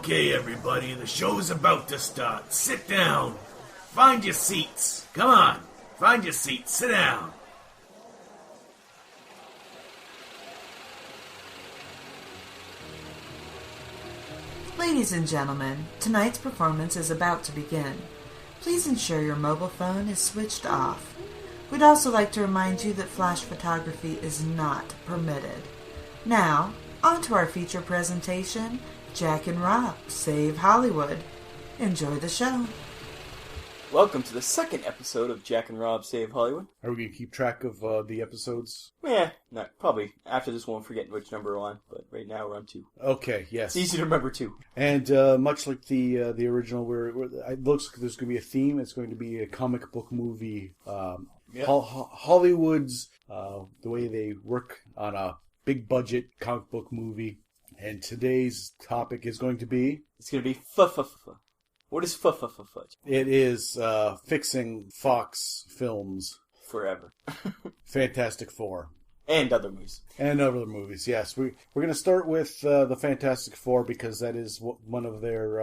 Okay, everybody, the show's about to start. Sit down. Find your seats. Come on. Find your seats. Sit down. Ladies and gentlemen, tonight's performance is about to begin. Please ensure your mobile phone is switched off. We'd also like to remind you that flash photography is not permitted. Now, on to our feature presentation, Jack and Rob Save Hollywood. Enjoy the show. Welcome to the second episode of Jack and Rob Save Hollywood. Are we going to keep track of the episodes? Not probably. After this one, forget which number we're on, but right now we're on 2. Okay, yes. It's easy to remember 2. And much like the original, it looks like there's going to be a theme. It's going to be a comic book movie. Hollywood's, the way they work on a big budget comic book movie. And today's topic is going to be... It's going to be What is It is fixing Fox Films. Forever. Fantastic Four. And other movies. And other movies, yes. We're going to start with the Fantastic Four because that is one of their...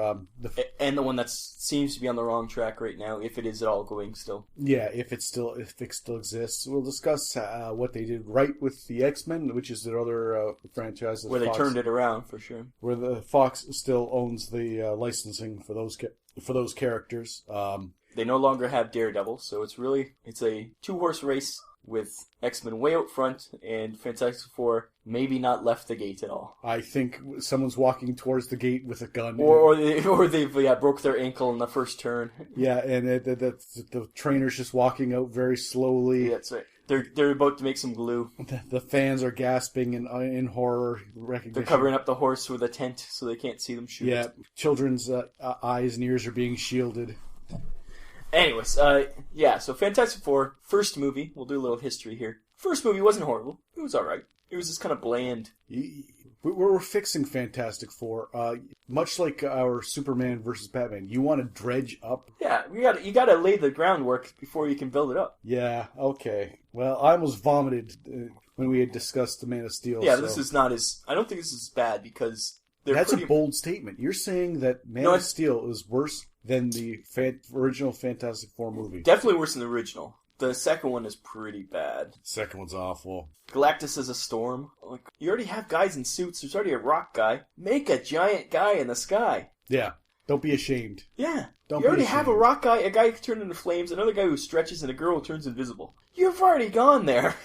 And the one that seems to be on the wrong track right now, if it is at all going still. Yeah, if it still exists. We'll discuss what they did right with the X-Men, which is their other franchise. Where they turned it around, for sure. Where the Fox still owns the licensing for those characters. They no longer have Daredevil, so it's a 2-horse race with X-Men way out front and Fantastic Four maybe not left the gate at all. I think someone's walking towards the gate with a gun. Or they've broke their ankle in the first turn. Yeah, and the trainer's just walking out very slowly. Yeah, that's right. They're about to make some glue. The fans are gasping in horror recognition. They're covering up the horse with a tent so they can't see them shoot. Yeah, children's eyes and ears are being shielded. Anyways, so Fantastic Four, first movie. We'll do a little history here. First movie wasn't horrible. It was alright. It was just kind of bland. We're fixing Fantastic Four, much like our Superman versus Batman. You want to dredge up? Yeah, you gotta lay the groundwork before you can build it up. Yeah, okay. Well, I almost vomited when we had discussed the Man of Steel. Yeah, so. This is not as... I don't think this is bad because... That's a bold statement. You're saying that Man of Steel is worse than the original Fantastic Four movie. Definitely worse than the original. The second one is pretty bad. Second one's awful. Galactus is a storm. Like, you already have guys in suits. There's already a rock guy. Make a giant guy in the sky. Yeah. Don't be ashamed. Yeah. You already have a rock guy, a guy who can turn into flames, another guy who stretches, and a girl who turns invisible. You've already gone there.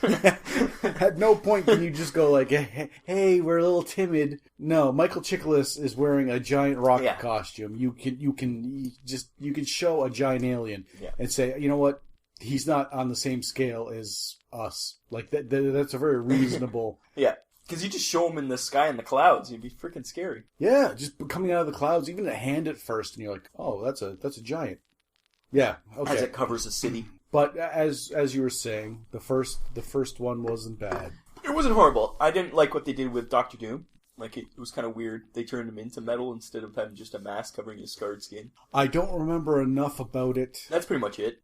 At no point can you just go like, hey, we're a little timid. No, Michael Chiklis is wearing a giant rock costume. You can show a giant alien and say, you know what? He's not on the same scale as us. Like that's a very reasonable. Yeah. Because you just show him in the sky in the clouds, it'd be freaking scary. Yeah, just coming out of the clouds, even a hand at first, and you're like, oh, that's a giant. Yeah, okay. As it covers a city. But as you were saying, the first one wasn't bad. It wasn't horrible. I didn't like what they did with Doctor Doom. Like, it was kind of weird. They turned him into metal instead of having just a mask covering his scarred skin. I don't remember enough about it. That's pretty much it.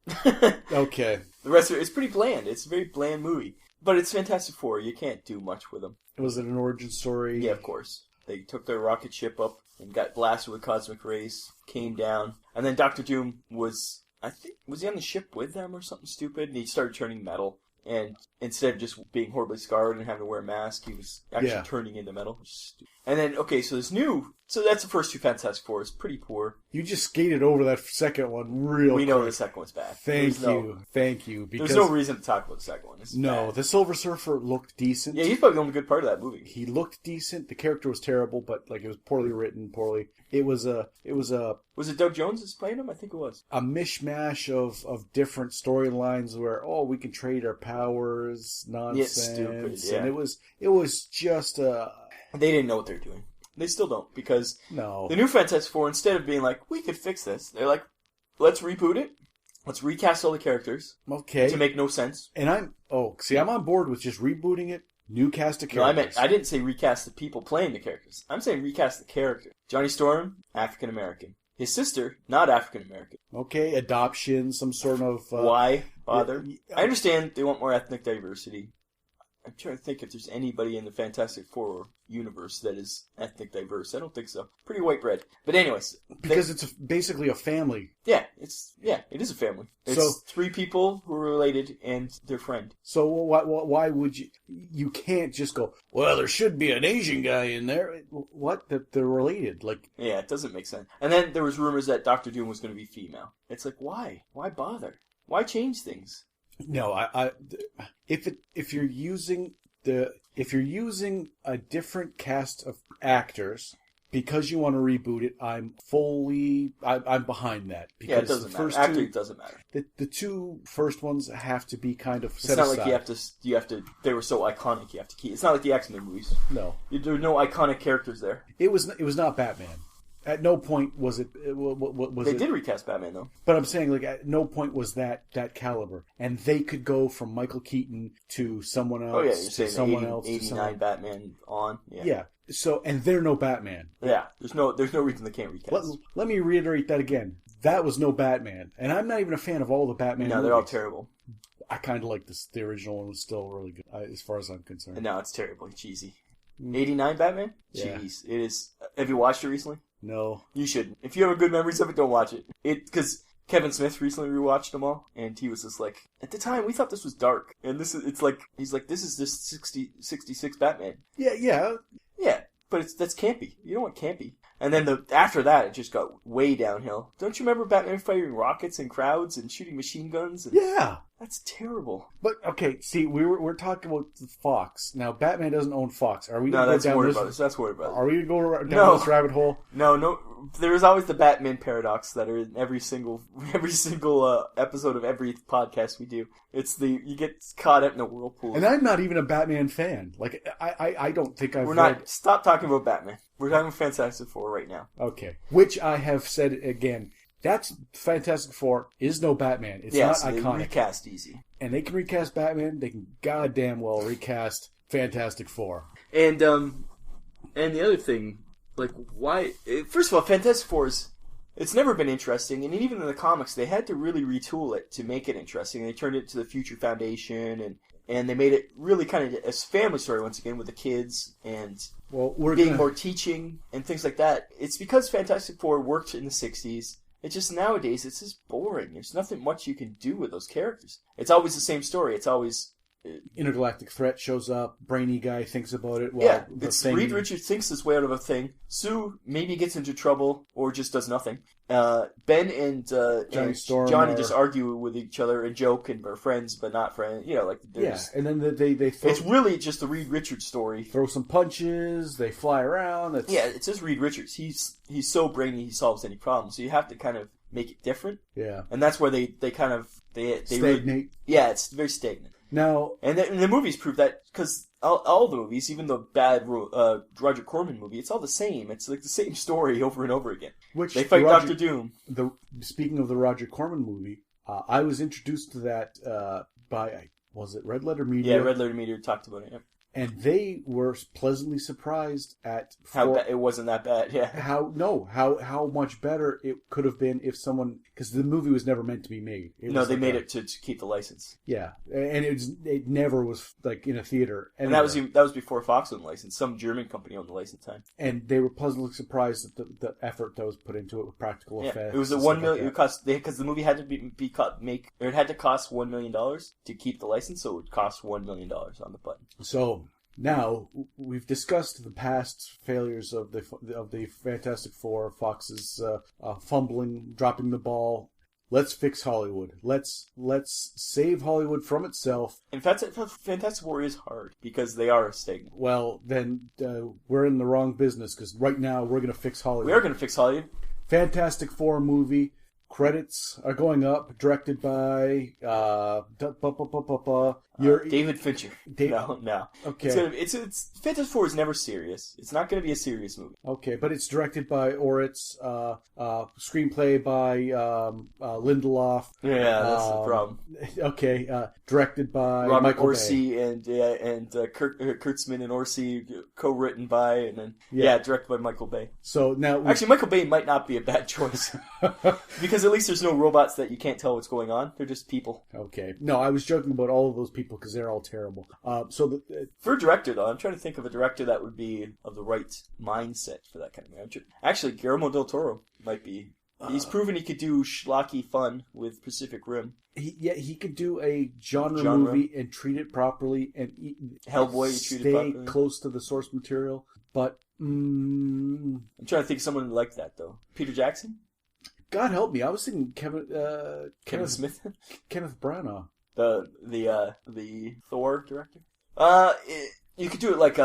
Okay. The rest of it is pretty bland. It's a very bland movie. But it's Fantastic Four. You can't do much with them. Was it an origin story? Yeah, of course. They took their rocket ship up and got blasted with cosmic rays, came down, and then Doctor Doom was he on the ship with them or something stupid? And he started turning metal. And instead of just being horribly scarred and having to wear a mask, he was actually turning into metal. And then, so that's the first two Fantastic Four. It's pretty poor. You just skated over that second one real quick. We know the second one's bad. Thank you. Because there's no reason to talk about the second one. Bad. The Silver Surfer looked decent. Yeah, he's probably the only good part of that movie. He looked decent. The character was terrible, but it was poorly written, It was a... Was it Doug Jones that's playing him? I think it was. A mishmash of different storylines where, we can trade our powers, nonsense. Yeah, stupid, yeah. And it was just They didn't know what they were doing. They still don't, because the new Fantastic Four, instead of being like, we could fix this, they're like, let's reboot it. Let's recast all the characters. Okay. To make no sense. And I'm on board with just rebooting it. New cast of characters. No, I didn't say recast the people playing the characters. I'm saying recast the character. Johnny Storm, African American. His sister, not African American. Okay, adoption, some sort of... Why bother? I understand they want more ethnic diversity. I'm trying to think if there's anybody in the Fantastic Four universe that is ethnic diverse. I don't think so. Pretty white bread. But anyways. Because it's basically a family. Yeah, it is a family. It's 3 people who are related and their friend. So why would you can't just go, well, there should be an Asian guy in there. What? That they're related. Like, yeah, it doesn't make sense. And then there was rumors that Doctor Doom was going to be female. It's like, why? Why bother? Why change things? No, if you're using a different cast of actors because you want to reboot it, I'm behind that. Because yeah, it doesn't matter. Actually, it doesn't matter. The 2 first ones have to be kind of set aside. It's not like you have to. They were so iconic. You have to keep. It's not like the X-Men movies. No, there are no iconic characters there. It was not Batman. At no point was it. They did recast Batman though. But I'm saying, like, at no point was that caliber, and they could go from Michael Keaton to someone else. Oh yeah, you're saying someone 89 Batman on. Yeah. Yeah. So, and they're no Batman. Yeah. There's no reason they can't recast. Let me reiterate that again. That was no Batman, and I'm not even a fan of all the Batman. No, they're all terrible. I kind of like this. The original one was still really good, as far as I'm concerned. No, it's terribly cheesy. 89 Batman? Yeah. Jeez, it is. Have you watched it recently? No. You shouldn't. If you have good memories of it, don't watch it. Because Kevin Smith recently rewatched them all, and he was just like, at the time, we thought this was dark. And he's like, this is just 66 Batman. Yeah. Yeah, but that's campy. You don't want campy. And then after that, it just got way downhill. Don't you remember Batman firing rockets in crowds and shooting machine guns? Yeah. That's terrible. But, okay, see, we're talking about Fox. Now, Batman doesn't own Fox. Are we No, that's Warner Brothers. That's Warner Brothers. Are we going to go down this rabbit hole? No. There is always the Batman paradox that are in every single episode of every podcast we do. It's you get caught up in the whirlpool. And I'm not even a Batman fan. Like, I don't think I've Stop talking about Batman. We're talking Fantastic Four right now. Okay. Which I have said again. That's Fantastic Four is no Batman. It's not iconic. They recast easy. And they can recast Batman. They can goddamn well recast Fantastic Four. And the other thing, like, why? First of all, Fantastic Four it's never been interesting, and even in the comics, they had to really retool it to make it interesting. They turned it to the Future Foundation, and they made it really kind of a family story once again with the kids and more teaching and things like that. It's because Fantastic Four worked in the 60s. It's just nowadays, it's just boring. There's nothing much you can do with those characters. It's always the same story. It's always... Intergalactic threat shows up. Brainy guy thinks about it. Reed Richards thinks his way out of a thing. Sue maybe gets into trouble or just does nothing. Ben and Johnny just argue with each other and joke and are friends but not friends. You know, like and then they throw, it's really just the Reed Richards story. Throw some punches. They fly around. It's just Reed Richards. He's so brainy. He solves any problem. So you have to kind of make it different. Yeah, and that's where they kind of they stagnate. Really, it's very stagnant. Now, and the movies prove that because all the movies, even the bad Roger Corman movie, it's all the same. It's like the same story over and over again. Which they fight Dr. Doom. Speaking of the Roger Corman movie, I was introduced to that by was it Red Letter Media? Yeah, Red Letter Media talked about it. Yeah. And they were pleasantly surprised at how it wasn't that bad. Yeah. How much better it could have been if someone, because the movie was never meant to be made. They made it to keep the license. Yeah, and it never was like in a theater. And that was before Fox owned the license. Some German company owned the license time. And they were pleasantly surprised at the effort that was put into it with practical effects. It was a $1 million. It cost because the movie had to it had to cost $1 million to keep the license, so it would cost $1 million on the button. So now we've discussed the past failures of the Fantastic Four, Fox's fumbling, dropping the ball. Let's fix Hollywood. Let's save Hollywood from itself. In fact, Fantastic Four is hard because they are stagnant. Well, then we're in the wrong business because right now we're going to fix Hollywood. We are going to fix Hollywood. Fantastic Four movie. Credits are going up. Directed by David Fincher. No. Okay. It's Fantastic Four is never serious. It's not going to be a serious movie. Okay, but it's directed by Oritz. Screenplay by Lindelof. Yeah, that's the problem. Okay, directed by Robert Michael Orsi Bay. and Kurtzman and Orsi, co-written by, and then directed by Michael Bay. So now actually Michael Bay might not be a bad choice because because at least there's no robots that you can't tell what's going on. They're just people. Okay. No, I was joking about all of those people because they're all terrible. For a director, though, I'm trying to think of a director that would be of the right mindset for that kind of movie. Actually, Guillermo del Toro might be. He's proven he could do schlocky fun with Pacific Rim. He could do a genre movie and treat it properly and Hellboy, you treat it properly. Stay close to the source material. But I'm trying to think of someone like that though. Peter Jackson. God help me! I was thinking Kevin Smith, Kenneth Branagh, the Thor director. You could do it like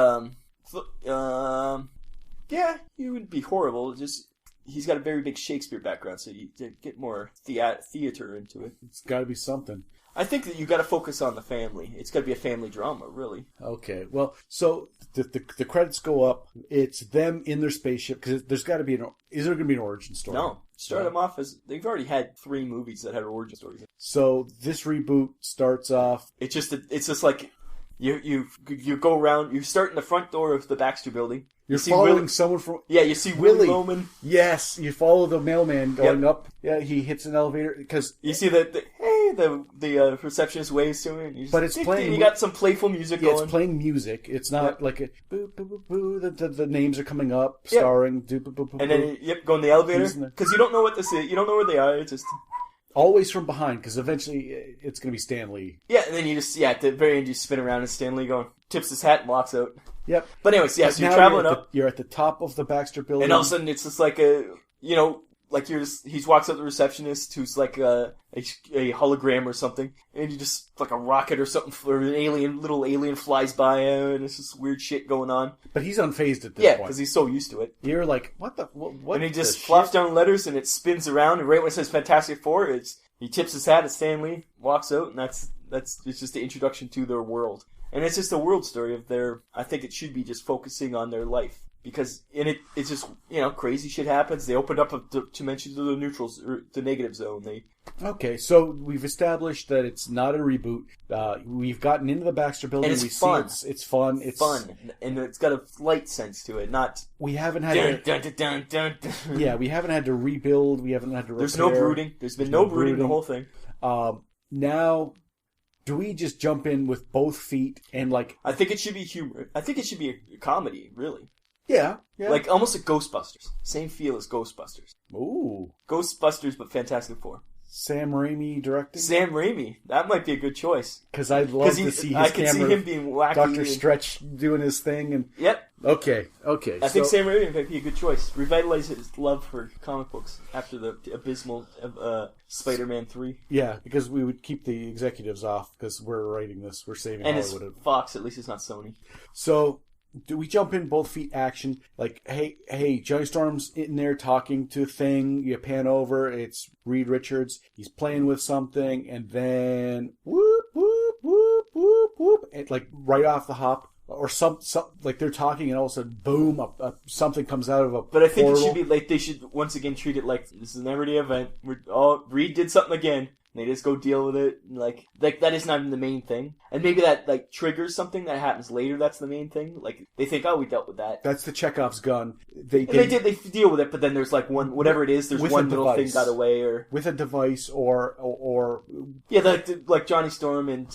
yeah, it would be horrible. Just. He's got a very big Shakespeare background, so you get more theater into it. It's got to be something. I think that you got to focus on the family. It's got to be a family drama, really. Okay, well, so the credits go up. It's them in their spaceship because there's got to be is there going to be an origin story? No, start them off as they've already had 3 movies that had origin stories. So this reboot starts off. It's just like you go around. You start in the front door of the Baxter Building. You're following someone from... Yeah, you see Willie Loman. Yes, you follow the mailman going up. Yeah, he hits an elevator because... You see the receptionist waves to him. And but it's playing... You got some playful music going. It's playing music. It's not like a... Boo, boo, boo, boo. The names are coming up, starring... Boo, boo, boo, and then, go in the elevator. Because you don't know what this is. You don't know where they are. It's just... Always from behind, because eventually it's going to be Stan Lee. Yeah, and then you just... Yeah, at the very end, you spin around and Stan Lee tips his hat and walks out. Yep. But anyways, so you're traveling up. You're at the top of the Baxter Building. And all of a sudden, it's just like he walks up the receptionist who's like a hologram or something, and you just, like a rocket or something, or an little alien flies by him, and it's just weird shit going on. But he's unfazed at this point. Yeah, because he's so used to it. You're like, what? And he just flops down letters, and it spins around, and right when it says Fantastic Four, he tips his hat at Stan Lee, walks out, and it's just the introduction to their world. And it's just a world story of I think it should be just focusing on their life. Because in it's just, crazy shit happens. They opened up a dimension to the neutrals, or the negative zone. Okay, so we've established that it's not a reboot. We've gotten into the Baxter Building. And it's fun. It's fun. It's fun. And it's got a light sense to it, not... We haven't had Yeah, we haven't had to rebuild. We haven't had to repair. There's no brooding. There's been no brooding the whole thing. Now... Do we just jump in with both feet and like... I think it should be humor. I think it should be a comedy, really. Yeah. Like almost like Ghostbusters. Same feel as Ghostbusters. Ooh. Ghostbusters, but Fantastic Four. Sam Raimi directing? Sam Raimi. That might be a good choice. Because I'd love to see his I could see him being wacky. Dr. Stretch doing his thing. And Yep. Okay. I think Sam Raimi might be a good choice. Revitalize his love for comic books after the abysmal Spider-Man 3. Yeah, because we would keep the executives off because we're writing this. We're saving and Hollywood. And it's Fox. At least it's not Sony. So... Do we jump in both feet action? Like, hey, Johnny Storm's in there talking to a thing. You pan over, it's Reed Richards. He's playing with something, and then whoop, whoop, whoop, whoop, whoop. And like right off the hop, or some like they're talking, and all of a sudden, boom, something comes out of a But I think portal. It should be like they should once again treat it like this is an everyday event. Reed did something again. They just go deal with it. Like that is not even the main thing. And maybe that like triggers something that happens later. That's the main thing. Like they think, we dealt with that. That's the Chekhov's gun. They deal with it, but then there's like whatever it is. There's one little thing got away, or with a device, or yeah, like Johnny Storm and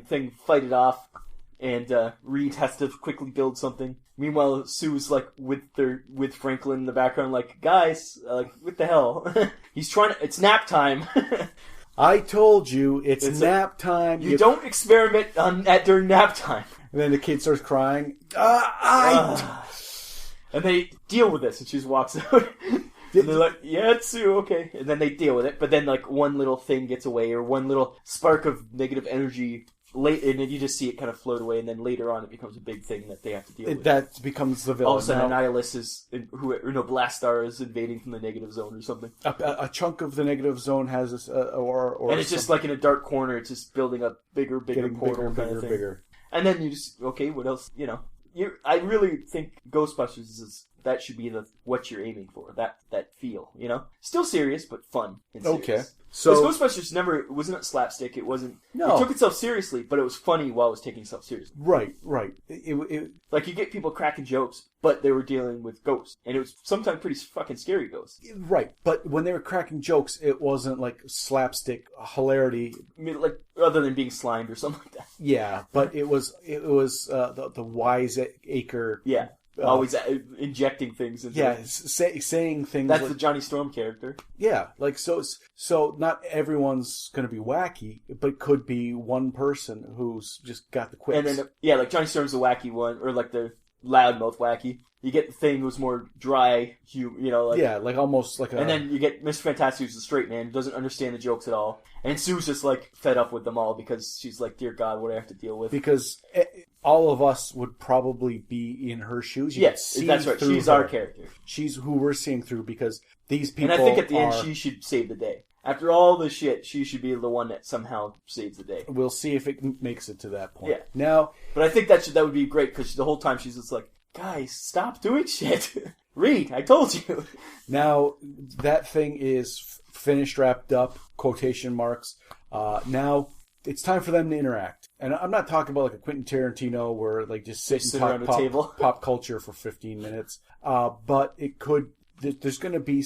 Thing fight it off, and Reed has to quickly build something. Meanwhile, Sue's like with Franklin in the background, like guys, like what the hell? He's trying to. It's nap time. I told you, it's nap time. You don't experiment during nap time. And then the kid starts crying. And they deal with this, and she just walks out. And they're like, yeah, it's Sue, okay. And then they deal with it, but then like one little thing gets away, or one little spark of negative energy, and then you just see it kind of float away, and then later on it becomes a big thing that they have to deal with. That becomes the villain. All of a sudden, Annihilus Blastar is invading from the negative zone or something. A chunk of the negative zone has this, and it's just like in a dark corner. It's just building up bigger portal kind of thing. Bigger. And then you just what else? I really think Ghostbusters is that should be what you're aiming for. That feel, you know, still serious but fun and serious. Okay. So So Ghostbusters it wasn't slapstick. It wasn't. No. It took itself seriously, but it was funny while it was taking itself seriously. right. It Like, you get people cracking jokes, but they were dealing with ghosts. And it was sometimes pretty fucking scary ghosts. right. But when they were cracking jokes, it wasn't like slapstick hilarity. I mean, like, other than being slimed or something like that. Yeah, but it was the wiseacre. Yeah. Always injecting things into Yeah, it. saying things. That's like, the Johnny Storm character. yeah, like so not everyone's going to be wacky, but could be one person who's just got the quips. And then, yeah, like Johnny Storm's the wacky one, or like the loudmouth wacky. You get the Thing who's more dry, you know, like... Yeah, like almost like a... And then you get Mr. Fantastic, who's the straight man, who doesn't understand the jokes at all. And Sue's just, like, fed up with them all because she's like, dear God, what do I have to deal with? Because all of us would probably be in her shoes. You could Yes, see that's right. through She's her. our character. She's who we're seeing through because these people And I think at the are... end, she should save the day. After all the shit, she should be the one that somehow saves the day. We'll see if it makes it to that point. Yeah. Now... But I think that would be great, because the whole time she's just like, guys, stop doing shit. Read, I told you. Now, that thing is finished, wrapped up, quotation marks. Now, it's time for them to interact. And I'm not talking about like a Quentin Tarantino where like just sit and around talk a table. pop culture for 15 minutes. But it could... There's going to be a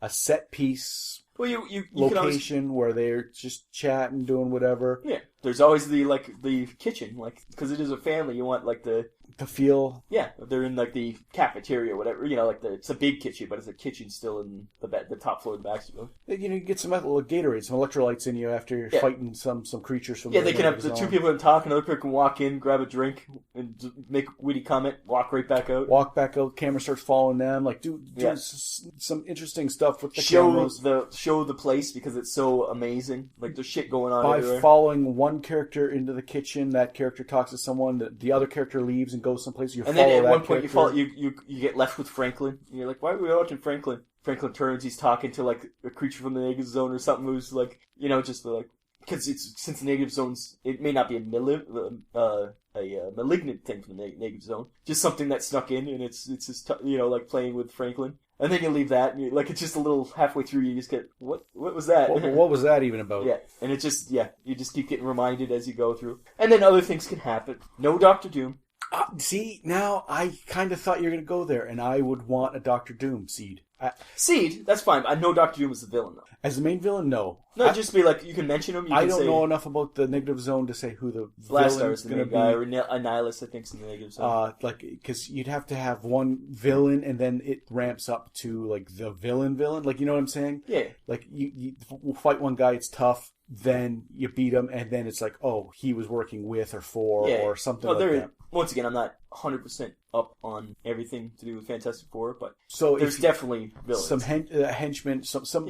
set piece Well, you can always... location where they're just chatting, doing whatever. Yeah, there's always the kitchen, like, because it is a family, you want, like, the... To feel... Yeah, they're in, like, the cafeteria or whatever, you know, like, it's a big kitchen, but it's a kitchen still in the top floor of the back. You know, you get some Gatorade, some electrolytes in you after you're fighting some creatures from Yeah, the they can have the zone. two people that talk, another person can walk in, grab a drink, and make a witty comment, walk right back out. Walk back out, camera starts following them, like, do Yeah. some interesting stuff with the cameras. Show the place, because it's so amazing. Like, there's shit going on By everywhere. following one character into the kitchen, that character talks to someone, the other character leaves and goes someplace, you And follow then at that one point character. you get left with Franklin. And you're like, why are we watching Franklin? Franklin turns, he's talking to like a creature from the negative zone or something who's like, you know, just like, because since the negative zones, it may not be a malignant thing from the negative zone, just something that snuck in, and it's just you know, like playing with Franklin. And then you leave that, and like it's just a little halfway through, you just get what was that? What was that even about? Yeah, and it just you just keep getting reminded as you go through, and then other things can happen. No Doctor Doom. See, now I kind of thought you were going to go there, and I would want a Doctor Doom seed. Seed, that's fine. I know Doctor Doom is the villain though. As the main villain, no. No, just be like, you can mention him. I don't know enough about the negative zone to say who the Blastar villain is is the going to main be. guy, or Annihilus, I think, is in the negative zone. Like, because you'd have to have one villain, and then it ramps up to like the villain. Like, you know what I'm saying? Yeah. Like you fight one guy, it's tough. Then you beat him, and then it's like, oh, he was working with or for or something like that. Once again, I'm not 100% up on everything to do with Fantastic Four, but So there's definitely villains. some henchmen, some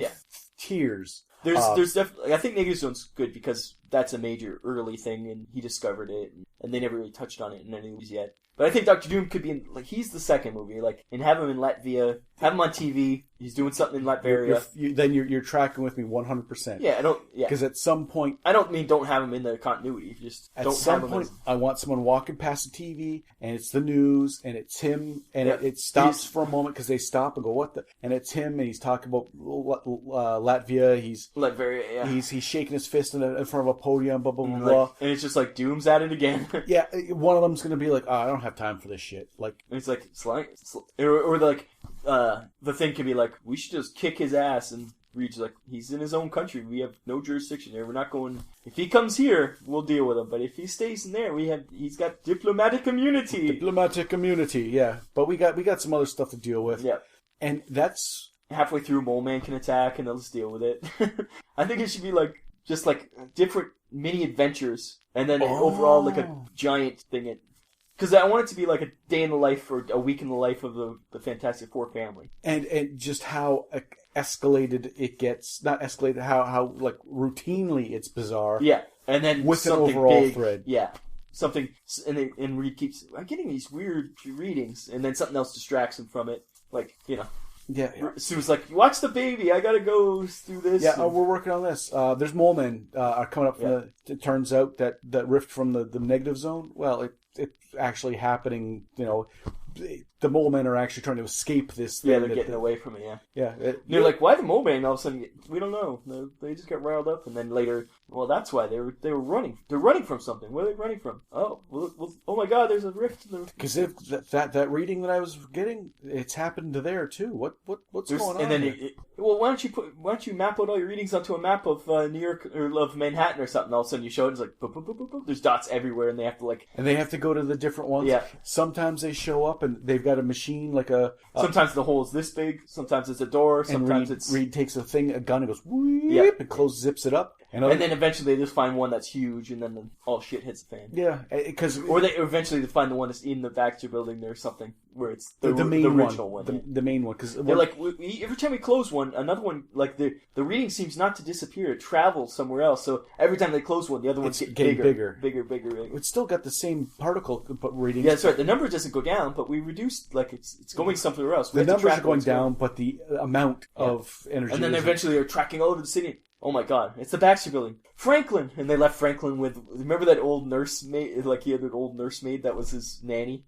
tiers. There's definitely. I think Negative Zone's good because that's a major early thing, and he discovered it, and they never really touched on it in any movies yet. But I think Doctor Doom could be in, like, he's the second movie, like, and have him in Latvia, have him on TV. He's doing something in Latveria. Then you're tracking with me 100%. Yeah, I don't. Yeah, because at some point, I don't have him in the continuity. Just at don't some have him point, as, I want someone walking past the TV, and it's the news, and it's him, and it stops for a moment because they stop and go, "What the?" And it's him, and he's talking about Latvia. He's Latveria. Yeah, he's shaking his fist in front of a podium, blah blah blah. and, blah. and it's just like Doom's at it again. Yeah, one of them's gonna be like, "Oh, I don't have time for this shit." Like, and it's like or like the Thing can be like, we should just kick his ass, and Reed's like, he's in his own country. We have no jurisdiction there. We're not going. If he comes here, we'll deal with him. But if he stays in there, he's got diplomatic immunity. Diplomatic immunity, yeah. But we got some other stuff to deal with. Yeah. And that's halfway through, Mole Man can attack, and they'll just deal with it. I think it should be like just like different mini adventures, and then overall like a giant thing. Because I want it to be like a day in the life or a week in the life of the Fantastic Four family. And just how escalated it gets, not escalated, how like routinely it's bizarre. Yeah, and then with an something overall big, thread. Yeah, something, and Reed keeps, I'm getting these weird readings, and then something else distracts him from it. Like, you know. Yeah. Sue's like, watch the baby, I gotta go do this. Yeah, we're working on this. There's Mole Men are coming up from it turns out that rift from the negative zone, well, it's actually happening, you know, the mole men are actually trying to escape this thing. Yeah, they're getting away from it, yeah. Yeah. They're like, why the mole man? And all of a sudden, we don't know. They just got riled up, and then later, well, that's why they were running. They're running from something. Where are they running from? Oh, well, oh my God, there's a rift. Because that reading that I was getting, it's happened to there too. What's going on? And then, why don't you map out all your readings onto a map of New York or of Manhattan or something? All of a sudden, you show it, it's like, boop, boop, boop, boop, boop. There's dots everywhere, and they have to And they have to go to the different ones. Yeah. Sometimes they show up and they've got a machine like a. Sometimes the hole is this big. Sometimes it's a door. Sometimes it's. Reed takes a gun and goes whoop, and zips it up. And then eventually they just find one that's huge, and then all shit hits the fan. Yeah, because or they eventually find the one that's in the Baxter Building or something where it's the original one. The main one, because they're like every time we close one, another one, like the reading seems not to disappear; it travels somewhere else. So every time they close one, the other one's getting bigger. It's still got the same particle reading. Yeah, that's right. The number doesn't go down, but we reduced it's going somewhere else. The numbers are going down, but the amount of energy. And then eventually they're tracking all over the city. Oh my God, it's the Baxter Building. Franklin! And they left Franklin with, remember that old nursemaid, like he had an old nursemaid that was his nanny?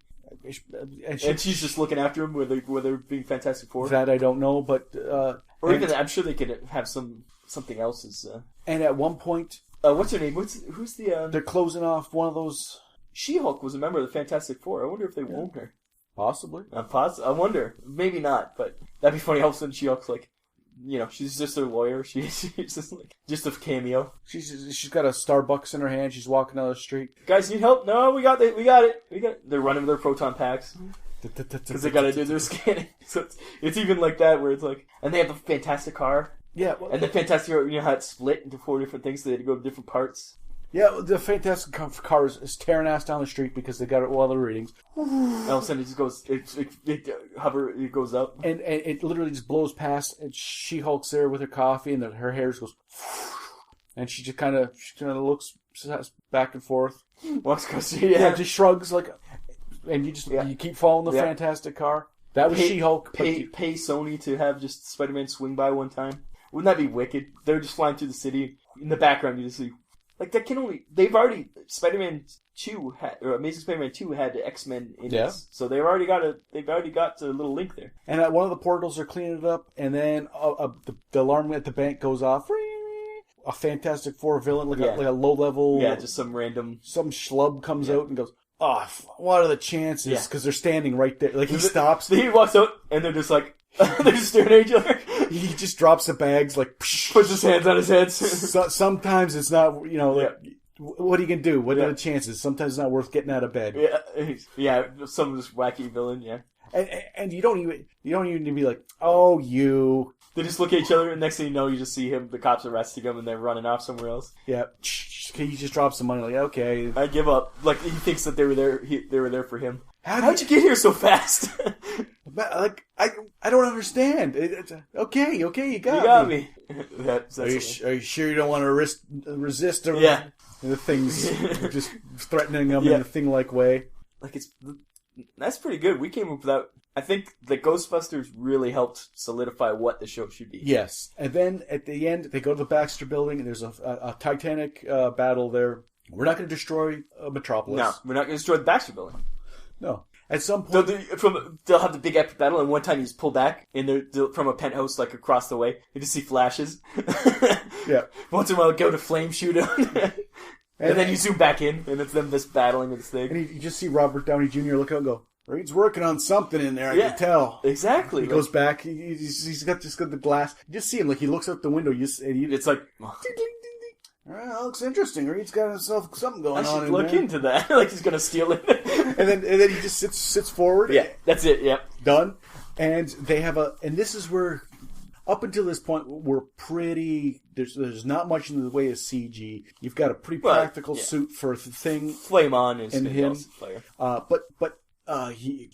And she's just looking after him where they're being Fantastic Four? That I don't know, but... or even, I'm sure they could have something else. And at one point... what's her name? Who's the... They're closing off one of those... She-Hulk was a member of the Fantastic Four. I wonder if they won't her. Possibly. I wonder. Maybe not, but that'd be funny. All of a sudden She-Hulk's like... she's just their lawyer. She's just a cameo. She's got a Starbucks in her hand. She's walking down the street. Guys, need help? No, we got it. They're running with their proton packs because they got to do their scanning. So it's even like that where it's like, and they have the Fantastic car. Yeah, and the Fantastic car, how it's split into 4 different things, so they had to go to different parts. Yeah, the Fantastic car is tearing ass down the street because they got all the readings. And all of a sudden it just goes, it goes up. And it literally just blows past, and She-Hulk's there with her coffee, and her hair just goes... And she just kind of looks back and forth. Walks across the street, yeah. Just shrugs, like... And you keep following the Fantastic car. That was She-Hulk. Pay Sony to have just Spider-Man swing by one time. Wouldn't that be wicked? They're just flying through the city. In the background, you just see... Like, that can only... They've already... Spider-Man 2 had... Or Amazing Spider-Man 2 had X-Men in it. So they've already got a little link there. And at one of the portals, they're cleaning it up, and then the alarm at the bank goes off. A Fantastic Four villain, like a low-level... Yeah, just some random... Some schlub comes out and goes, oh, what are the chances? Because they're standing right there. Like, he stops. He walks out, and they're just like... they're just staring at each other. He just drops the bags, like... Puts his hands on his head. Sometimes it's not, what are you going to do? What are the chances? Sometimes it's not worth getting out of bed. Yeah, some of this wacky villain, yeah. And you don't even need to be like, oh, you... They just look at each other, and next thing you know, you just see the cops arresting him, and they're running off somewhere else. Yeah. He just drops some money, like, okay. I give up. Like, he thinks that they were there for him. How'd you get here so fast? Like, I don't understand. Okay, you got me. Are you sure you don't want to resist the things, just threatening them in a thing-like way? Like, that's pretty good. We came up with that. I think the Ghostbusters really helped solidify what the show should be. Yes. And then at the end, they go to the Baxter Building, and there's a Titanic battle there. We're not going to destroy Metropolis. No, we're not going to destroy the Baxter Building. No. At some point... They'll have the big epic battle, and one time you just pull back, and they're from a penthouse, like, across the way. You just see flashes. Yeah. Once in a while, go to flame shoot them. And then you zoom back in, and it's them just battling with this thing. And you just see Robert Downey Jr. look out and go, Reed's working on something in there, I can tell. Exactly. He goes back, he's got the glass. You just see him, like, he looks out the window, it's like... Ding, ding, ding, ding. That looks interesting. Reed's got himself something going on in there. I should look into that. Like he's going to steal it. and then he just sits forward. Yeah, that's it, yeah. Done. And they have and this is where... Up until this point, we're pretty... There's not much in the way of CG. You've got a pretty practical suit for the thing. Flame on is him. But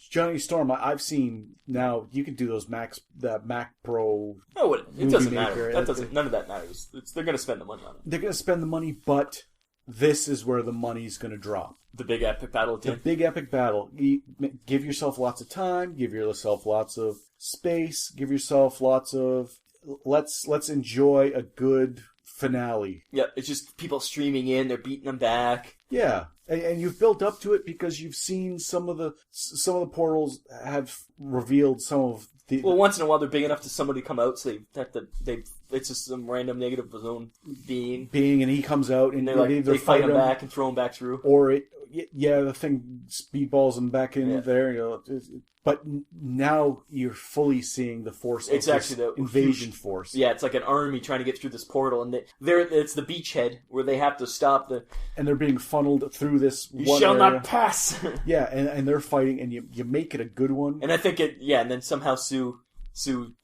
Johnny Storm, I've seen now. You can do those Mac Pro. No, it doesn't matter. None of that matters. They're going to spend the money on it. They're going to spend the money, but this is where the money's going to drop. The big epic battle. The big epic battle. Give yourself lots of time. Give yourself lots of space. Give yourself lots of... Let's enjoy a good finale. Yeah, it's just people streaming in, they're beating them back. Yeah, and you've built up to it because you've seen some of the portals have revealed some of the. Well, once in a while they're big enough to somebody come out, so it's just some random negative zone being, and he comes out and they fight him back and throw him back through, or the thing speedballs him back in there. But now you're fully seeing the force. It's actually the invasion force. Yeah, it's like an army trying to get through this portal, and it's the beachhead where they have to stop and they're being funneled through this. You shall not pass. Yeah, and they're fighting, and you make it a good one. And I think and then somehow Sue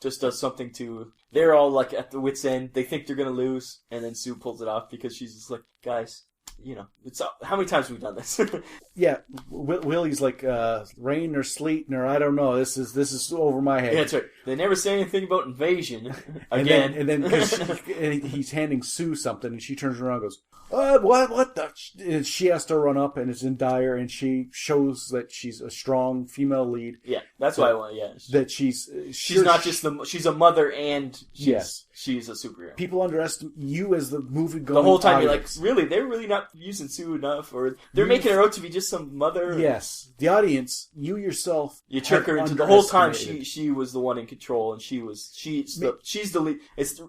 just does something to. They're all like at the wit's end. They think they're gonna lose, and then Sue pulls it off because she's just like, guys. It's how many times have we done this? Yeah, Willie's like rain or sleet or I don't know. This is over my head. Yeah, that's right. They never say anything about invasion again. and then he's handing Sue something, and she turns around and goes, "What the?" And she has to run up, and it's in dire, and she shows that she's a strong female lead. Yeah, that's why I want. Yeah, that she's not just she's a mother and she's a superhero. People underestimate you as the movie going. The whole time audience. You're like, really? They're really not using Sue enough, or they're making her out to be just some mother. Yes, the audience, you yourself, you trick her into the whole time. She was the one in control, and she's the lead.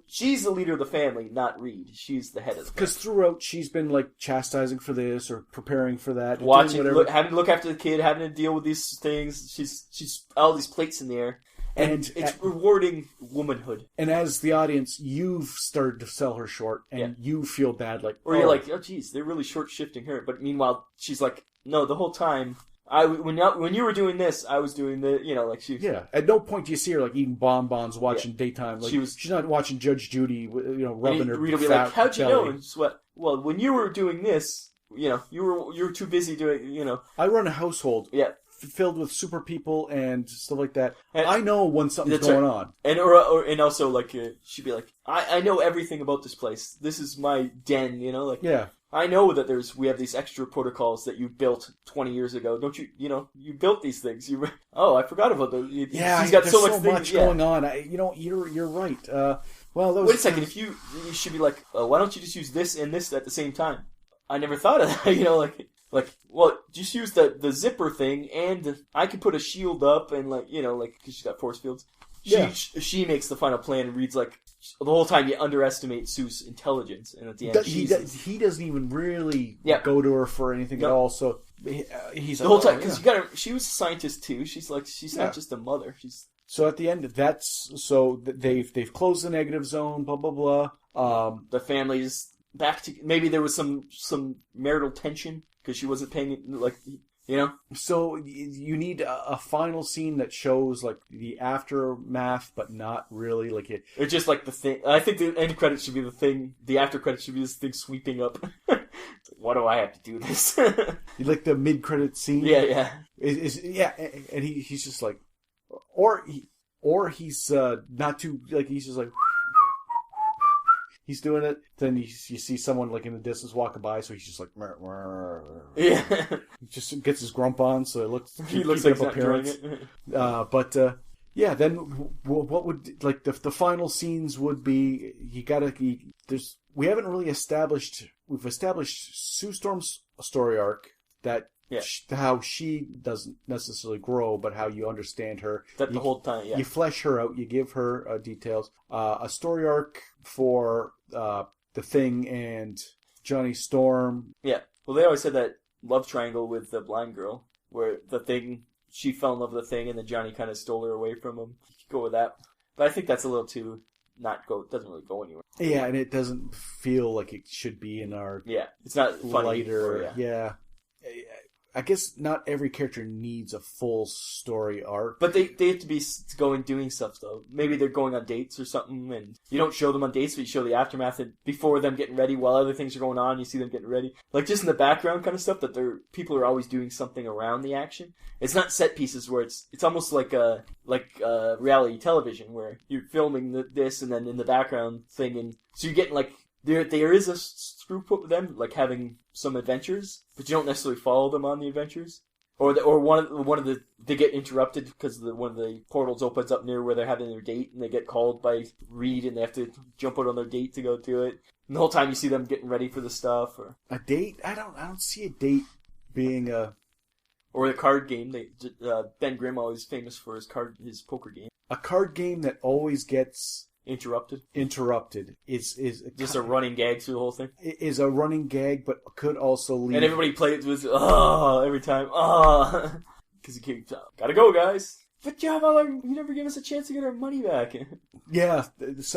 She's the leader of the family, not Reed. She's the head of the family. Because throughout she's been like chastising for this or preparing for that, having to look after the kid, having to deal with these things. She's all these plates in the air. And it's rewarding womanhood. And as the audience, you've started to sell her short, and you feel bad, like... Or you're like, oh, geez, they're really short-shifting her. But meanwhile, she's like, no, the whole time, when you were doing this, I was doing the, like she... Yeah, at no point do you see her, like, eating bonbons, watching daytime. Like, she's not watching Judge Judy, rubbing her Rita will be like, how'd you know? And sweat. Well, when you were doing this, you were too busy doing, I run a household. Yeah. Filled with super people and stuff like that. And I know when something's going on. And and also like she'd be like, I know everything about this place. This is my den, Yeah. I know that we have these extra protocols that you built 20 years ago. Don't you? You built these things. I forgot about those. Yeah, he's got so much going on. You're right. Wait a second. If you should be like, why don't you just use this and this at the same time? I never thought of that. Well, just use the zipper thing, and I could put a shield up, and because she's got force fields. She makes the final plan and reads the whole time you underestimate Sue's intelligence, and at the end he doesn't even really go to her for anything at all. So he's the whole time because she was a scientist too. She's not just a mother. So at the end, they've closed the negative zone. Blah blah blah. The family's back to maybe there was some marital tension. Because she wasn't paying, So you need a final scene that shows, the aftermath, but not really, It's just, the thing... I think the end credits should be the thing... The after credits should be this thing sweeping up. Why do I have to do this? You like the mid-credit scene? Yeah. And he's just like... Or he's not too... he's just like... He's doing it. Then you see someone in the distance walking by, so he's just like, meh, meh. Yeah. He just gets his grump on, so he looks like he's not enjoying it. Then what would the final scenes would be? We haven't really established. We've established Sue Storm's story arc that. Yeah. How she doesn't necessarily grow, but how you understand her. The whole time, yeah. You flesh her out. You give her details. A story arc for the Thing and Johnny Storm. Yeah. Well, they always said that love triangle with the blind girl, where the Thing, she fell in love with the Thing, and then Johnny kind of stole her away from him. You could go with that. But I think that's a little too... doesn't really go anywhere. Yeah, and it doesn't feel like it should be in our... Yeah, it's not funny. Lighter, yeah. I guess not every character needs a full story arc. But they have to be going doing stuff, though. Maybe they're going on dates or something, and you don't show them on dates, but you show the aftermath and before them getting ready, while other things are going on, you see them getting ready. Just in the background kind of stuff, that people are always doing something around the action. It's not set pieces where it's almost like reality television, where you're filming this and then in the background thing, and so you're getting there is a throughput with them, having some adventures, but you don't necessarily follow them on the adventures. Or one of the they get interrupted because one of the portals opens up near where they're having their date, and they get called by Reed, and they have to jump out on their date to go do it. And the whole time you see them getting ready for the stuff. Or a date? I don't see a date being a... Or the card game. Ben Grimm always famous for his poker game. A card game that always gets... Interrupted is just a running gag through the whole thing. Is a running gag, but could also lead... And everybody plays with every time because you keep gotta go, guys. But you never give us a chance to get our money back. Yeah,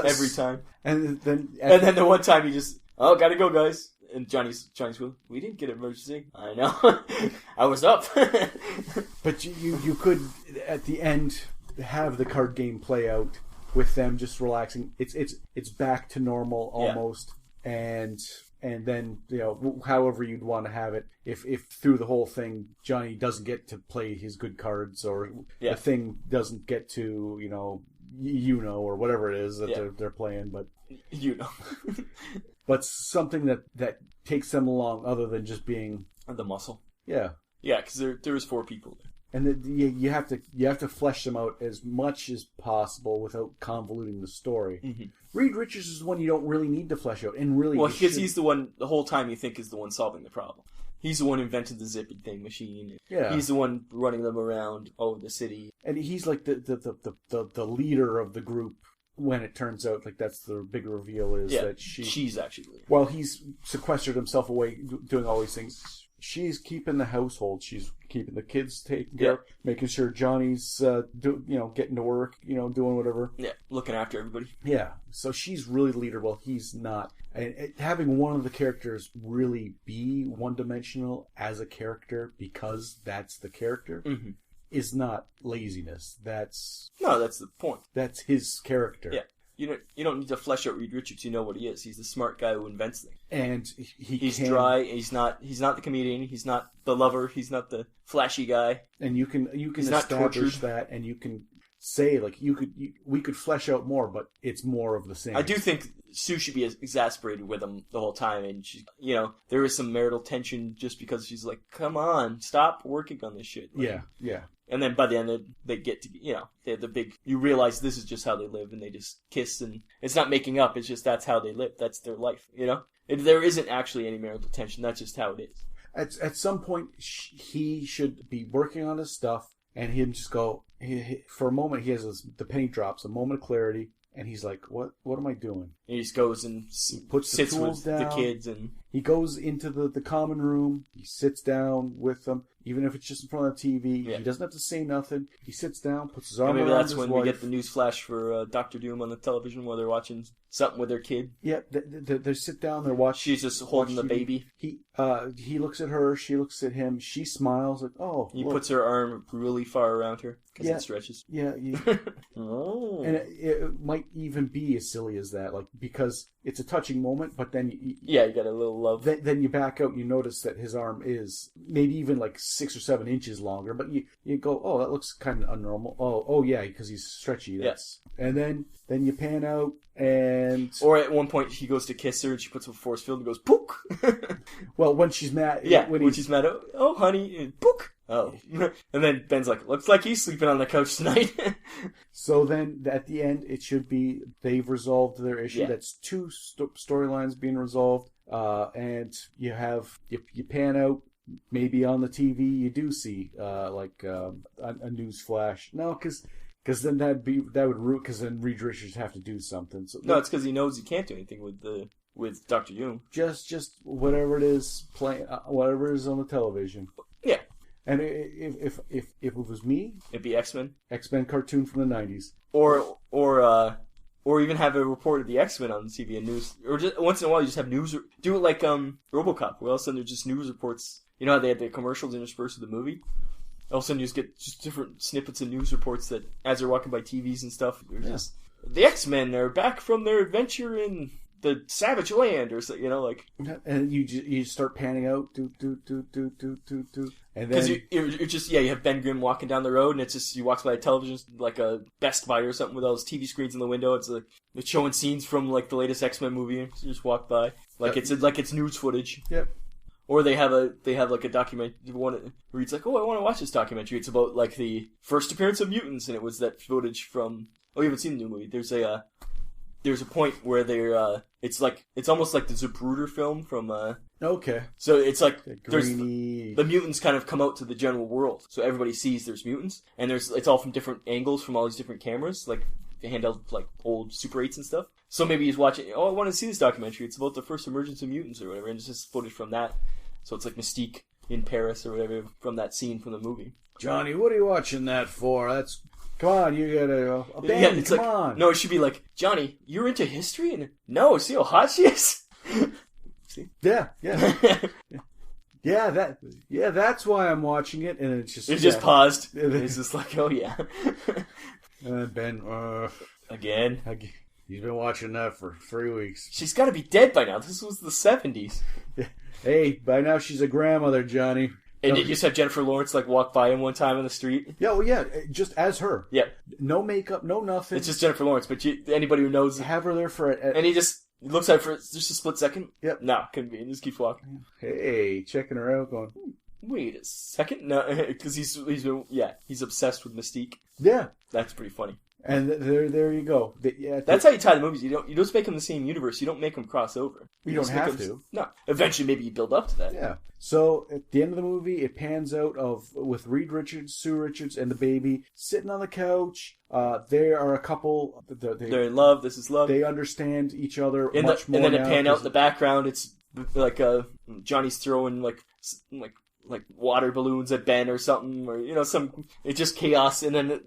every time. And then the one time you just gotta go, guys. And Johnny's we didn't get an emergency. I know, I was up. But you could at the end have the card game play out with them just relaxing. It's back to normal almost, and then however you'd want to have it. If through the whole thing Johnny doesn't get to play his good cards, or the thing doesn't get to or whatever it is that they're playing, but but something that takes them along other than just being the muscle. Yeah, because there was 4 people there. And you have to flesh them out as much as possible without convoluting the story. Mm-hmm. Reed Richards is the one you don't really need to flesh out, and really because he's the one the whole time you think is the one solving the problem. He's the one who invented the zipping thing machine. Yeah, he's the one running them around over the city, and he's like the leader of the group. When it turns out, that's the big reveal is that she's actually while he's sequestered himself away doing all these things. She's keeping the household. She's keeping the kids taken care of, making sure Johnny's, getting to work, doing whatever. Yeah, looking after everybody. Yeah, so she's really the leader. Well, he's not. And having one of the characters really be one-dimensional as a character because that's the character is not laziness. That's the point. That's his character. Yeah. You don't need to flesh out Reed Richards. You know what he is. He's the smart guy who invents things. And he's dry. He's not the comedian. He's not the lover. He's not the flashy guy. And you can establish that, and you can say we could flesh out more, but it's more of the same. I do think Sue should be exasperated with him the whole time, and she, there is some marital tension just because she's like, "Come on, stop working on this shit." Yeah. And then by the end, they get to, they have the big, you realize this is just how they live, and they just kiss, and it's not making up, it's just that's how they live, that's their life, There isn't actually any marital tension, that's just how it is. At some point, he should be working on his stuff, and him just go, for a moment, he has the penny drops, a moment of clarity, and he's like, what am I doing? And he just goes and puts sits the tools with down. the kids, and he goes into the common room, he sits down with them, even if it's just in front of the TV. He doesn't have to say nothing. He sits down, puts his arm around his wife. Maybe that's when we get the news flash for Dr. Doom on the television while they're watching something with their kid. Yeah, they sit down, they're watching. She's just holding the baby. He looks at her, she looks at him, she smiles like, oh. He puts her arm really far around her because it stretches. Yeah. Oh. And it might even be as silly as that, because it's a touching moment, but then you got a little love. Then you back out, you notice that his arm is maybe even 6 or 7 inches longer, but you go, oh, that looks kind of unnormal. Oh yeah, because he's stretchy. Yes. And then you pan out, and or at one point he goes to kiss her, and she puts up a force field and goes pook. Well, when she's mad, when she's mad, oh honey, and pook. Oh, and then Ben's like, looks like he's sleeping on the couch tonight. So then, at the end, it should be they've resolved their issue. Yeah. That's 2 storylines being resolved, and you pan out. Maybe on the TV you do see a news flash. No, because then that would root. Because then Reed Richards have to do something. So no, it's because he knows he can't do anything with Dr. Doom. Just whatever it is playing, whatever is on the television. Yeah. And if it was me, it'd be X-Men. X-Men cartoon from the 90s. Or even have a report of the X-Men on TV and news. Or just once in a while you just have news. Do it like RoboCop, where all of a sudden there's just news reports. You know how they had the commercials interspersed with the movie? All of a sudden you just get just different snippets of news reports that, as they're walking by TVs and stuff, just, the X-Men are back from their adventure in the Savage Land, or so, and you start panning out, do, and then because you're just you have Ben Grimm walking down the road, and it's just he walks by a television like a Best Buy or something with all those TV screens in the window. It's it's showing scenes from the latest X-Men movie. And you just walk by it's news footage. Yep. Or they have like a document where it's like, oh, I want to watch this documentary. It's about like the first appearance of mutants, and it was that footage from. Oh, you haven't seen the new movie? There's a point where they're it's almost like the Zapruder film from Okay. So it's like grainy. the mutants kind of come out to the general world, so everybody sees there's mutants, and it's all from different angles from all these different cameras, like they hand out like old Super 8s and stuff. So maybe he's watching. Oh, I want to see this documentary. It's about the first emergence of mutants or whatever, and it's just footage from that. So it's like Mystique in Paris or whatever from that scene from the movie. Johnny, what are you watching that for? Come on, you gotta abandon. Come on. No, it should be like, Johnny, you're into history, and no, see how hot she is. See? Yeah. That's why I'm watching it, and it's just just paused. It's just like, oh yeah. And Ben, again. He's been watching that for 3 weeks. She's got to be dead by now. This was the 70s. Hey, by now she's a grandmother, Johnny. And you just have Jennifer Lawrence like walk by him one time on the street. Yeah, well, yeah, just as her. Yeah. No makeup, no nothing. It's just Jennifer Lawrence, but anybody who knows... Have her there for... And he looks at her for just a split second. Yep. No, couldn't be. He just keeps walking. Hey, checking her out, going... Wait a second? No, because he's obsessed with Mystique. Yeah. That's pretty funny. And there you go. That's how you tie the movies. You don't just make them the same universe. You don't make them cross over. You don't have to. No. Eventually, maybe you build up to that. Yeah. So at the end of the movie, it pans out with Reed Richards, Sue Richards, and the baby sitting on the couch. They are a couple. They're in love. This is love. They understand each other more. And then it pan out in the background. It's like Johnny's throwing like water balloons at Ben or something, or it's just chaos. And then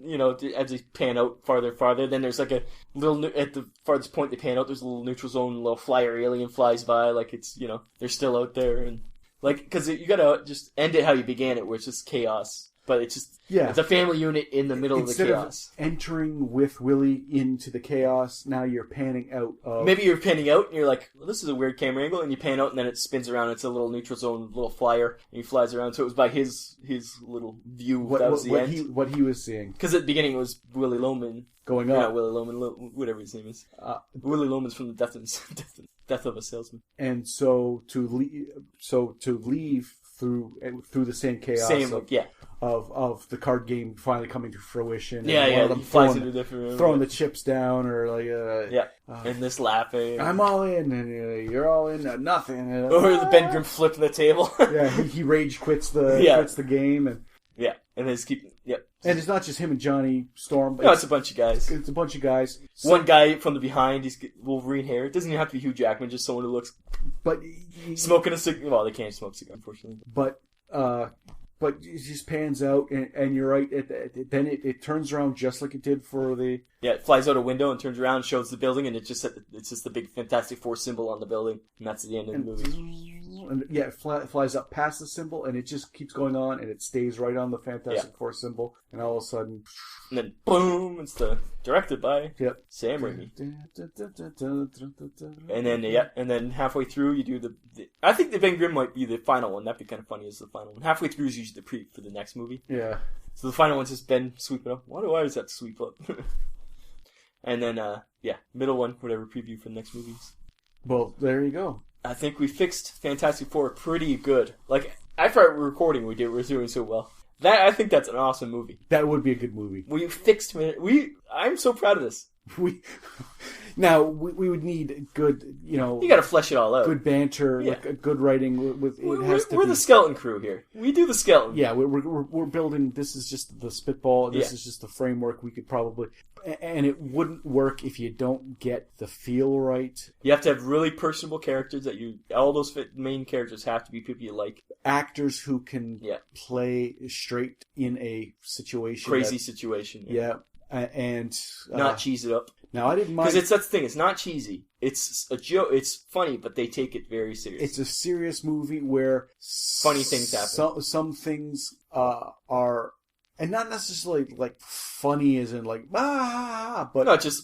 as they pan out farther, then there's like a little at the farthest point they pan out, there's a little neutral zone, a little flyer alien flies by, like it's they're still out there, and like because you gotta just end it how you began it, where it's just chaos. But it's just it's a family unit in the middle of the chaos. Of entering with Willie into the chaos, now you're panning out of... Maybe you're panning out and you're like, well, this is a weird camera angle, and you pan out and then it spins around. It's a little neutral zone, little flyer, and he flies around. So it was by his little view that was the end. What he was seeing. Because at the beginning it was Willie Loman going up. Not Willie Loman, whatever his name is. Willie Loman's from the Death of a Salesman. And so to leave through the same chaos of the card game finally coming to fruition. Yeah, and yeah. One of them flies into a different room. Throwing the chips down, or like and this laughing. I'm all in, and you're all in. Nothing. Or the Ben Grimm flipping the table. Yeah, he rage quits the game, and and then just keep And it's not just him and Johnny Storm. No, it's a bunch of guys. It's a bunch of guys. One guy from the behind, he's Wolverine hair. It doesn't even have to be Hugh Jackman, just someone who looks... smoking a cigar. Well, they can't smoke cigar, unfortunately. But it just pans out, and you're right. Then it turns around just like it did for the... Yeah, it flies out a window and turns around, shows the building, and it's just the big Fantastic Four symbol on the building, and that's the end of the movie. And it flies up past the symbol, and it just keeps going on, and it stays right on the Fantastic Four symbol, and all of a sudden... And then, boom, it's directed by Sam Raimi. And then halfway through, you do the I think the Ben Grimm might be the final one. That'd be kind of funny as the final one. Halfway through is usually the pre for the next movie. Yeah. So the final one's just Ben sweeping up. Why does that sweep up? And then, middle one, whatever, preview for the next movies. Well, there you go. I think we fixed Fantastic Four pretty good. Like, after our recording we were doing so well. I think that's an awesome movie. That would be a good movie. We fixed... I'm so proud of this. Now, we would need good, You gotta flesh it all out. Good banter, like a good writing. We're the skeleton crew here. We do the skeleton. Yeah, we're building... This is just the spitball. This is just the framework. We could probably... And it wouldn't work if you don't get the feel right. You have to have really personable characters all those main characters have to be people you like. Actors who can play straight in a situation. Crazy situation. Yeah. And not cheese it up. Now I didn't mind because that's the thing. It's not cheesy. It's a joke. It's funny, but they take it very seriously. It's a serious movie where funny things happen. Some things are, and not necessarily like funny as in like but no, it's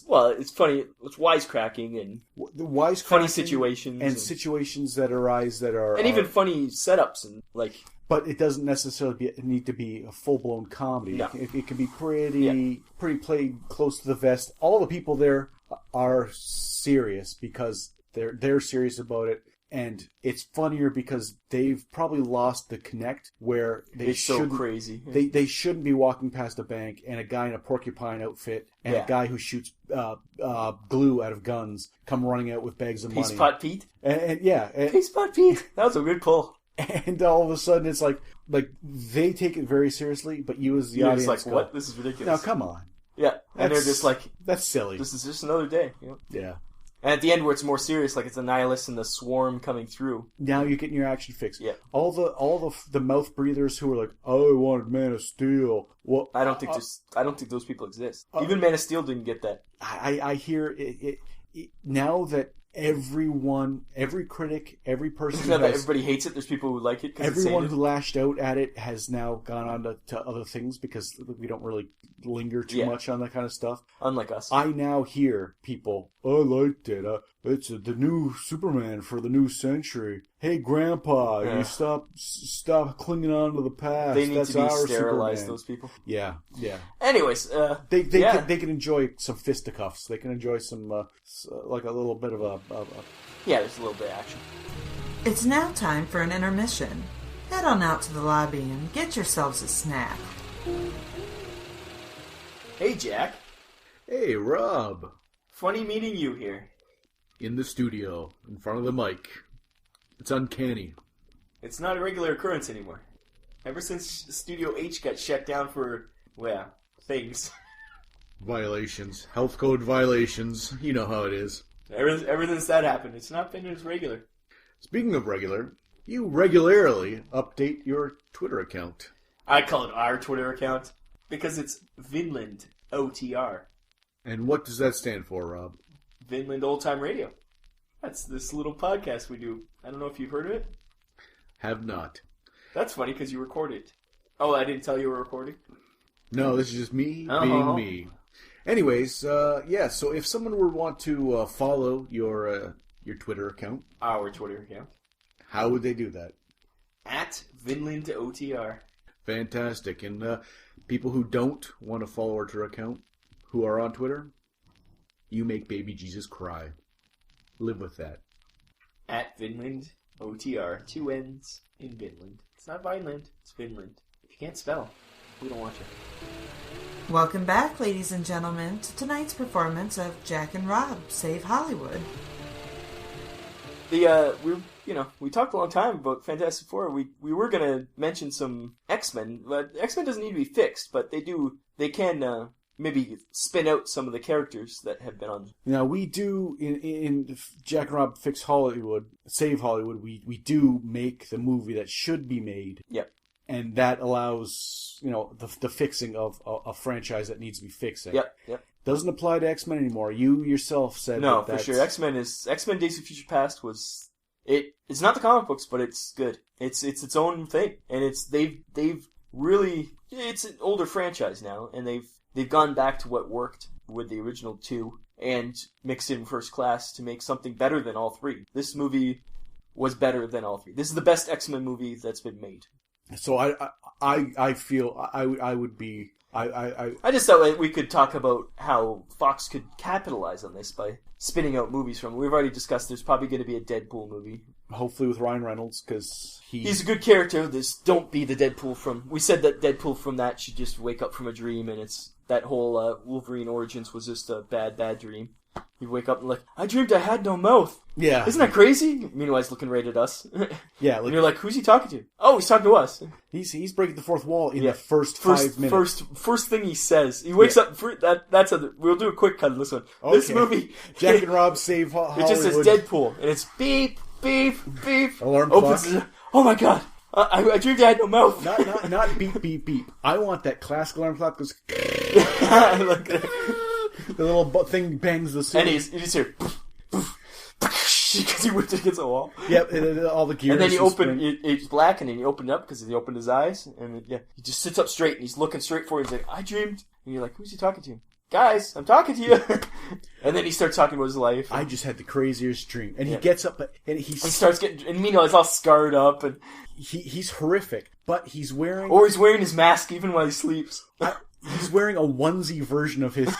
funny. It's wisecracking and the wisecracking, funny situations and situations that arise that are and even funny setups and like. But it doesn't necessarily need to be a full-blown comedy. No. It can be pretty played close to the vest. All the people there are serious because they're serious about it. And it's funnier because they've probably lost the connect where it's so crazy. They shouldn't be walking past a bank and a guy in a porcupine outfit and a guy who shoots glue out of guns come running out with bags of money. Peace Pot Pete? Peace Pot Pete. That was a good pull. And all of a sudden it's like they take it very seriously, but you as the audience like, what? This is ridiculous. Now come on. Yeah, and they're just like... That's silly. This is just another day. Yeah. And at the end where it's more serious, like it's the Nihilus and the Swarm coming through. Now you're getting your action fix. Yeah. All the mouth breathers who are like, oh, I wanted Man of Steel. Well, I don't think those people exist. Even Man of Steel didn't get that. I hear it now that every critic, every person that everybody hates it. There's people who like it. Everyone who lashed out at it has now gone on to other things because we don't really linger too much on that kind of stuff. Unlike us. I now hear people, I liked it. It's the new Superman for the new century. Hey, Grandpa, you stop clinging on to the past. They need That's to be our sterilized, Superman. those people. Yeah. Anyways, they can enjoy some fisticuffs. They can enjoy some like a little bit of a yeah, there's a little bit of action. It's now time for an intermission. Head on out to the lobby and get yourselves a snack. Hey, Jack. Hey, Rob. Funny meeting you here. In the studio, in front of the mic. It's uncanny. It's not a regular occurrence anymore. Ever since Studio H got shut down for, well, things. Violations. Health code violations. You know how it is. Ever since that happened, it's not been as regular. Speaking of regular, you regularly update your Twitter account. I call it our Twitter account because it's Vinland OTR. And what does that stand for, Rob? Vinland Old Time Radio. That's this little podcast we do. I don't know if you've heard of it. Have not. That's funny because you record it. Oh, I didn't tell you were recording? No, this is just me being me. Anyways, so if someone would want to follow your Twitter account. Our Twitter account. How would they do that? At Vinland OTR. Fantastic. And people who don't want to follow our Twitter account, who are on Twitter, you make baby Jesus cry. Live with that. At Vinland OTR. 2 N's in Vinland. It's not Vineland, it's Vinland. If you can't spell, we don't want you. Welcome back, ladies and gentlemen, to tonight's performance of Jack and Rob Save Hollywood. We talked a long time about Fantastic Four. We were gonna mention some X-Men, but X-Men doesn't need to be fixed, but they can maybe spin out some of the characters that have been on. Now we do in Jack and Rob Fix Hollywood, Save Hollywood. We do make the movie that should be made. Yep. And that allows, the fixing of a franchise that needs to be fixing. Yep. Doesn't apply to X-Men anymore. You yourself said no, that's... for sure. X-Men Days of Future Past was it's not the comic books, but it's good. It's its own thing, and they've really, it's an older franchise now, and they've gone back to what worked with the original two and mixed in First Class to make something better than all three. This movie was better than all three. This is the best X-Men movie that's been made. So I feel I would be I just thought we could talk about how Fox could capitalize on this by spinning out movies from. We've already discussed there's probably going to be a Deadpool movie. Hopefully with Ryan Reynolds, because he's a good character. Don't be the Deadpool from. We said that Deadpool from that should just wake up from a dream, and it's that whole Wolverine Origins was just a bad dream. You wake up and like, I dreamed I had no mouth. Yeah. Isn't that crazy? Meanwhile, he's looking right at us. Yeah. And you're like, who's he talking to? Oh, he's talking to us. He's breaking the fourth wall in the first 5 minutes. First thing he says. He wakes up. We'll do a quick cut on this one. Okay. This movie. Jack and Rob Save Hollywood. It just says Deadpool. And it's beep, beep, beep. Alarm clock. Oh my god. I dreamed I had no mouth. Not beep, beep, beep. I want that classic alarm clock that goes... The little thing bangs the suit. And you just hear... Because he whipped it against the wall. Yep, and all the gears. And then it's black, and then you open it up because he opened his eyes, and he just sits up straight, and he's looking straight for you. He's like, I dreamed. And you're like, who's he talking to? Guys, I'm talking to you. And then he starts talking about his life. I just had the craziest dream. And he gets up, and he starts getting, and meanwhile, he's all scarred up, and he's horrific, but he's wearing... Or he's wearing his mask even while he sleeps. He's wearing a onesie version of his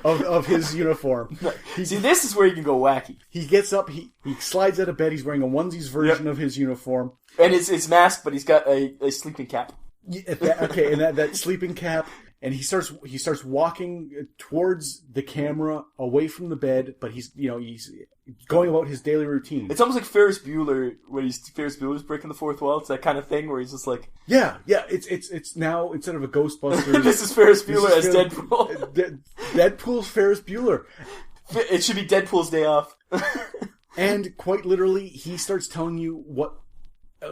of his uniform. See, this is where you can go wacky. He gets up, he slides out of bed, he's wearing a onesies version of his uniform. And it's masked, but he's got a sleeping cap. Yeah, okay, and that sleeping cap, and he starts walking towards the camera, away from the bed, but he's going about his daily routine. It's almost like Ferris Bueller when Ferris Bueller's breaking the fourth wall. It's that kind of thing where he's just like, yeah. It's now instead of a Ghostbusters, this is Ferris Bueller as Deadpool. Deadpool's Ferris Bueller. It should be Deadpool's day off. And quite literally, he starts telling you what.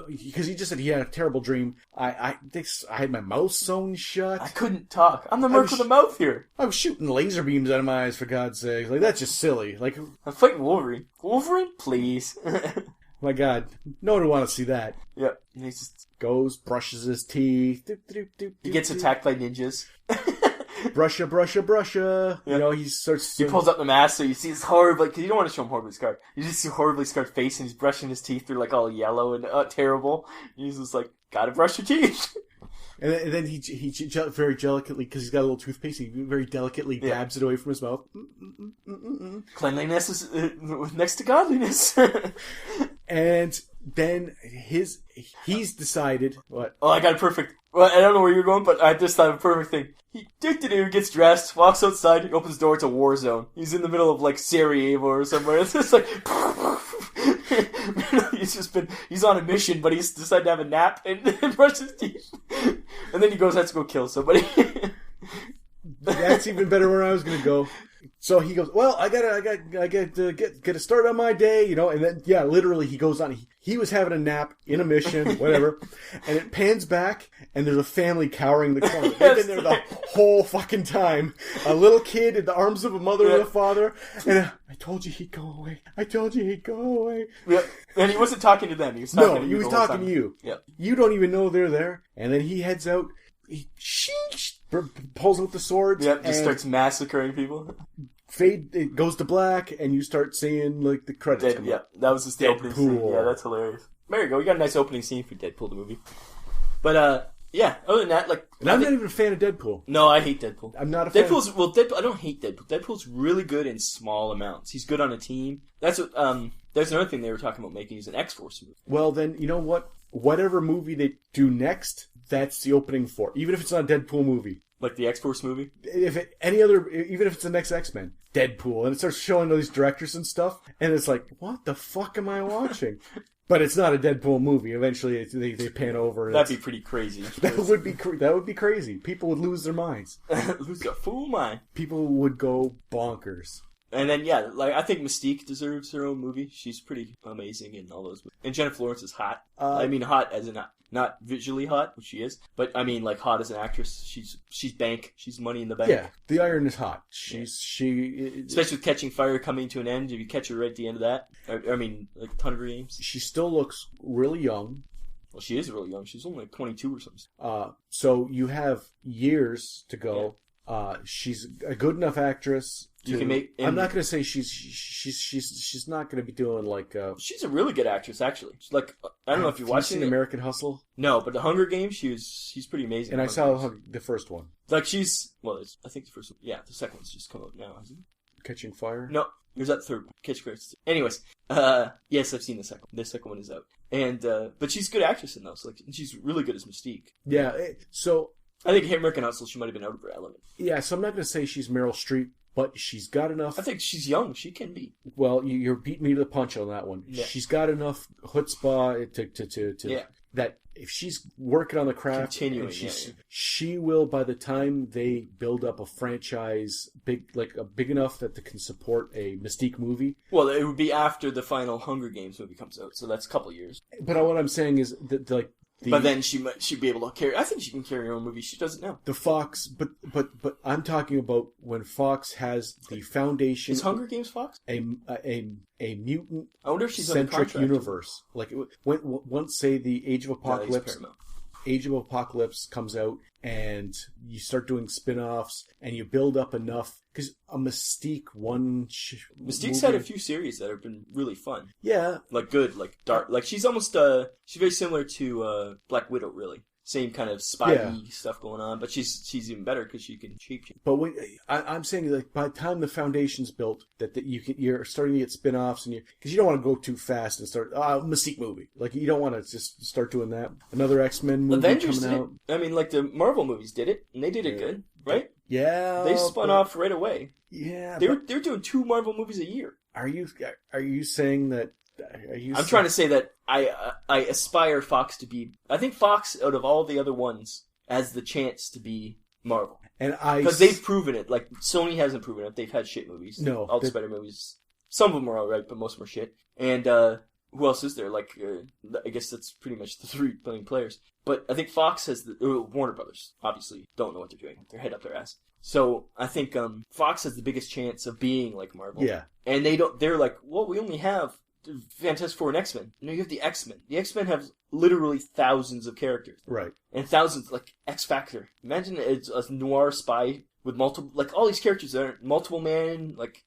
Because he just said he had a terrible dream. I had my mouth sewn shut. I couldn't talk. I'm the merc with the mouth here. I was shooting laser beams out of my eyes, for God's sake. Like, that's just silly. Like, I'm fighting Wolverine. Wolverine, please. My God, no one would want to see that. Yep. And he just goes, brushes his teeth. He gets attacked by ninjas. Brusha. Yep. He pulls up the mask, so you see his horribly, because you don't want to show him horribly scarred. You just see horribly scarred face, and he's brushing his teeth. They're like all yellow and terrible. And he's just like, gotta brush your teeth. And then he very delicately, because he's got a little toothpaste, he very delicately dabs it away from his mouth. Cleanliness is next to godliness. And then he's decided what? Oh, I got a perfect. Well, I don't know where you're going, but I just thought of a perfect thing. He gets dressed, walks outside, he opens the door. It's a war zone. He's in the middle of like Sarajevo or somewhere. It's just like he's on a mission, but he's decided to have a nap and brush his teeth, and then he has to go kill somebody. That's even better where I was going to go. So he goes, well, I gotta get a start on my day, and then, literally he goes on, he was having a nap in a mission, whatever, and it pans back, and there's a family cowering in the corner. They've been there the whole fucking time. A little kid in the arms of a mother and a father, and I told you he'd go away. Yeah. And he wasn't talking to them, he was talking to you. He was talking to you. Yep. You don't even know they're there, and then he heads out, he pulls out the swords. Yep, just starts massacring people. It goes to black, and you start seeing like the credits. Yeah, that was just the opening scene. Deadpool. Yeah, that's hilarious. There you go. We got a nice opening scene for Deadpool the movie. But other than that, and I'm not even a fan of Deadpool. No, I hate Deadpool. I'm not a fan. Deadpool. I don't hate Deadpool. Deadpool's really good in small amounts. He's good on a team. That's what. There's another thing they were talking about making is an X-Force movie. Well, then you know what? Whatever movie they do next, that's the opening for. Even if it's not a Deadpool movie. Like the X-Force movie? Even if it's the next X-Men, Deadpool, and it starts showing all these directors and stuff, and it's like, what the fuck am I watching? But it's not a Deadpool movie. Eventually, they pan over. And that'd be pretty crazy. That would be crazy. People would lose their minds. Lose their fool mind. People would go bonkers. And then, I think Mystique deserves her own movie. She's pretty amazing in all those movies. And Jennifer Lawrence is hot. I mean, hot as in not visually hot, which she is, but I mean, like, hot as an actress. She's bank. She's money in the bank. Yeah, the iron is hot. Especially with Catching Fire coming to an end. If you catch her right at the end of that, like Hunger Games. She still looks really young. Well, she is really young. She's only like 22 or something. So you have years to go. Yeah. She's a good enough actress. I'm not going to say she's not going to be doing like. She's a really good actress, actually. She's like, I don't know if you've watched American Hustle. No, but the Hunger Games, she's pretty amazing. And I saw the first one. Like I think the first one. Yeah, the second one's just come out now, hasn't it? Catching Fire. No, there's that third one. Catch Fire. Anyways, yes, I've seen the second one. The second one is out, and but she's a good actress in those. Like, and she's really good as Mystique. Yeah, so I think American Hustle, she might have been out of her element. Yeah, so I'm not going to say she's Meryl Streep. But she's got enough. I think she's young. She can be. Well, you're beating me to the punch on that one. Yeah. She's got enough chutzpah to that if she's working on the craft, she will, by the time they build up a franchise big enough that they can support a Mystique movie. Well, it would be after the final Hunger Games movie comes out, so that's a couple of years. But what I'm saying is that but then she'd be able to carry. I think she can carry her own movie. She does it now. The Fox, but I'm talking about when Fox has the foundation. Is Hunger Games Fox? A mutant. I wonder if she's centric universe. Like once say the Age of Apocalypse. Age of Apocalypse comes out, and you start doing spin-offs, and you build up enough, because a Mystique Mystique's had a few series that have been really fun. Yeah. Like good, like dark. Like she's almost, she's very similar to Black Widow, really. same kind of spy stuff going on, but she's even better because she can shapeshift. But I'm saying, like, by the time the foundation's built, that you're starting to get spin-offs, and because you don't want to go too fast and start Mystique movie. Like, you don't want to just start doing that. Another X-Men movie Avengers coming out. I mean, like the Marvel movies did it, and they did it good, right? Yeah, they spun off right away. Yeah, they're doing 2 Marvel movies a year. Are you saying that? I'm trying to say that I aspire Fox to be. I think Fox, out of all the other ones, has the chance to be Marvel. Because they've proven it. Like, Sony hasn't proven it. They've had shit movies. No. All the Spider movies. Some of them are alright, but most of them are shit. And, who else is there? Like, I guess that's pretty much the 3 main players. But I think Fox has Warner Brothers, obviously, don't know what they're doing. Their head up their ass. So, I think, Fox has the biggest chance of being like Marvel. Yeah. And they're like, well, we only have Fantastic Four and X-Men. No, you have the X-Men. The X-Men have literally thousands of characters. Right. And thousands, like, X-Factor. Imagine it's a noir spy with multiple, like, all these characters that are multiple man, like...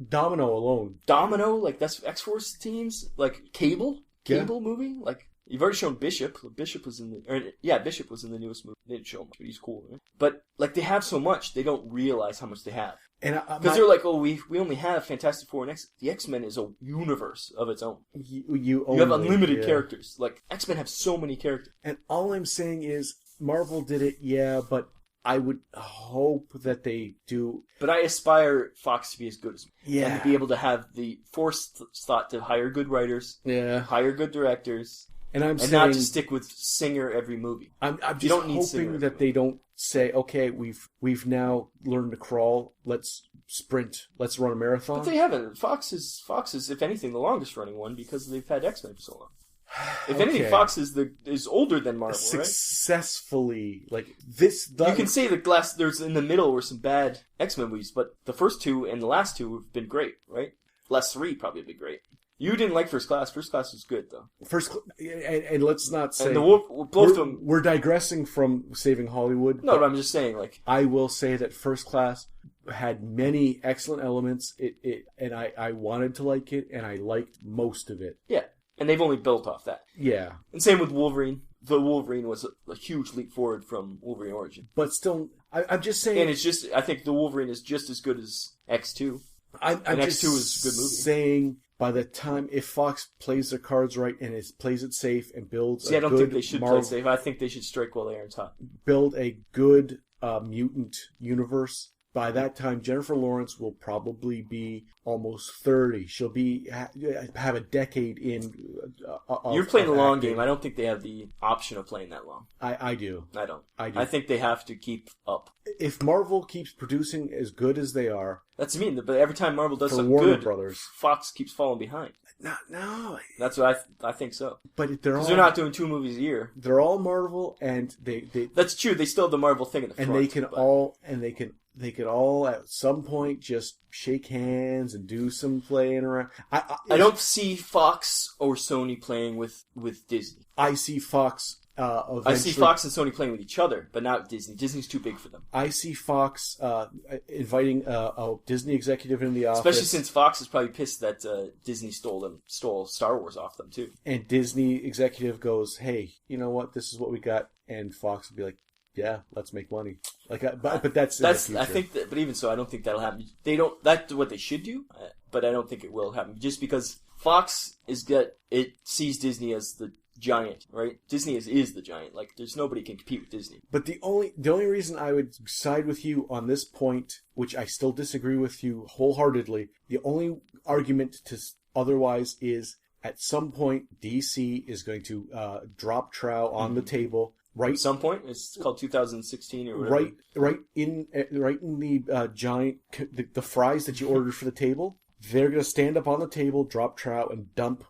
Domino alone. Domino, like, that's X-Force teams. Like, Cable movie. Like, you've already shown Bishop. Bishop was in the newest movie. They didn't show him much, but he's cool, right? But, like, they have so much, they don't realize how much they have. Because they're like, we only have Fantastic Four and the X-Men is a universe of its own. You have unlimited characters. Like, X-Men have so many characters. And all I'm saying is, Marvel did it, yeah, but I would hope that they do. But I aspire Fox to be as good as me. Yeah. And to be able to have the forethought to hire good writers, hire good directors, and not just stick with Singer every movie. I'm just hoping that they don't say, okay, we've now learned to crawl, let's sprint, let's run a marathon. But they haven't. Fox is, if anything, the longest running one because they've had X-Men for so long. If anything, Fox is older than Marvel, successfully, right? Like this. You can say that there's in the middle were some bad X-Men movies, but the first 2 and the last 2 have been great, right? Last 3 probably have been great. You didn't like First Class. First Class was good, though. And let's not say... both of them... We're digressing from Saving Hollywood. No, but I'm just saying, like... I will say that First Class had many excellent elements, and I wanted to like it, and I liked most of it. Yeah, and they've only built off that. Yeah. And same with Wolverine. The Wolverine was a huge leap forward from Wolverine Origin. But still, I'm just saying... And it's just... I think the Wolverine is just as good as X2. I'm just X2 is a good movie. Saying... By the time, if Fox plays their cards right and plays it safe and builds I don't think they should play safe. I think they should strike while the iron's hot. Build a good mutant universe. By that time, Jennifer Lawrence will probably be almost 30. She'll have a decade in. You're playing the long game. I don't think they have the option of playing that long. I do. I don't. I do. I think they have to keep up. If Marvel keeps producing as good as they are, that's mean. But every time Marvel does something Warner good, Brothers, Fox keeps falling behind. No. That's what I think so. But they're not doing 2 movies a year. They're all Marvel, and they. That's true. They still have the Marvel thing in the front. They could all at some point just shake hands and do some playing around. I don't see Fox or Sony playing with Disney. I see Fox. I see Fox and Sony playing with each other, but not Disney. Disney's too big for them. I see Fox inviting a Disney executive into the office, especially since Fox is probably pissed that Disney stole Star Wars off them too. And Disney executive goes, "Hey, you know what? This is what we got," and Fox will be like, "Yeah, let's make money." Like, but that's I think that, but even so, I don't think that'll happen. They don't. That's what they should do, but I don't think it will happen. Just because Fox sees Disney as the giant, right? Disney is the giant. Like, there's nobody can compete with Disney. But the only reason I would side with you on this point, which I still disagree with you wholeheartedly, the only argument to otherwise is at some point DC is going to drop Trow on the table. Right. At some point, it's called 2016 or whatever. Right in the giant the fries that you ordered for the table. They're going to stand up on the table, drop Trout, and dump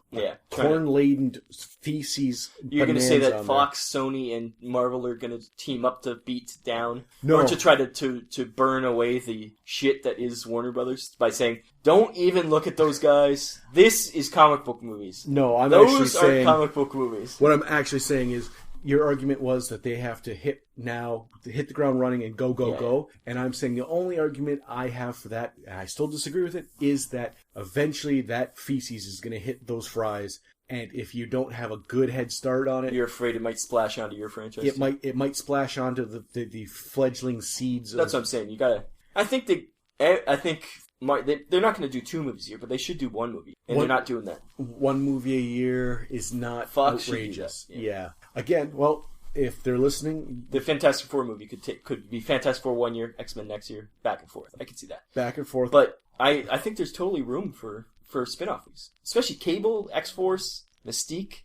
corn-laden feces. You're going to say that Fox, Sony, and Marvel are going to team up to beat down, or to try to burn away the shit that is Warner Brothers by saying, "Don't even look at those guys. This is comic book movies." No, those are comic book movies. What I'm actually saying is, your argument was that they have to hit the ground running and go. And I'm saying the only argument I have for that, and I still disagree with it, is that eventually that feces is going to hit those fries and if you don't have a good head start on it, You're afraid it might splash onto your franchise. it might splash onto the fledgling seeds. That's what I'm saying. You gotta. I think they're not going to do 2 movies a year, but they should do 1 movie, and they're not doing that. 1 movie a year is not Fox outrageous. should do that, Yeah. Again, well, if they're listening, the Fantastic Four movie could be Fantastic Four 1 year, X-Men next year, back and forth. I could see that. Back and forth. But I think there's totally room for spin-off movies, especially Cable, X-Force, Mystique,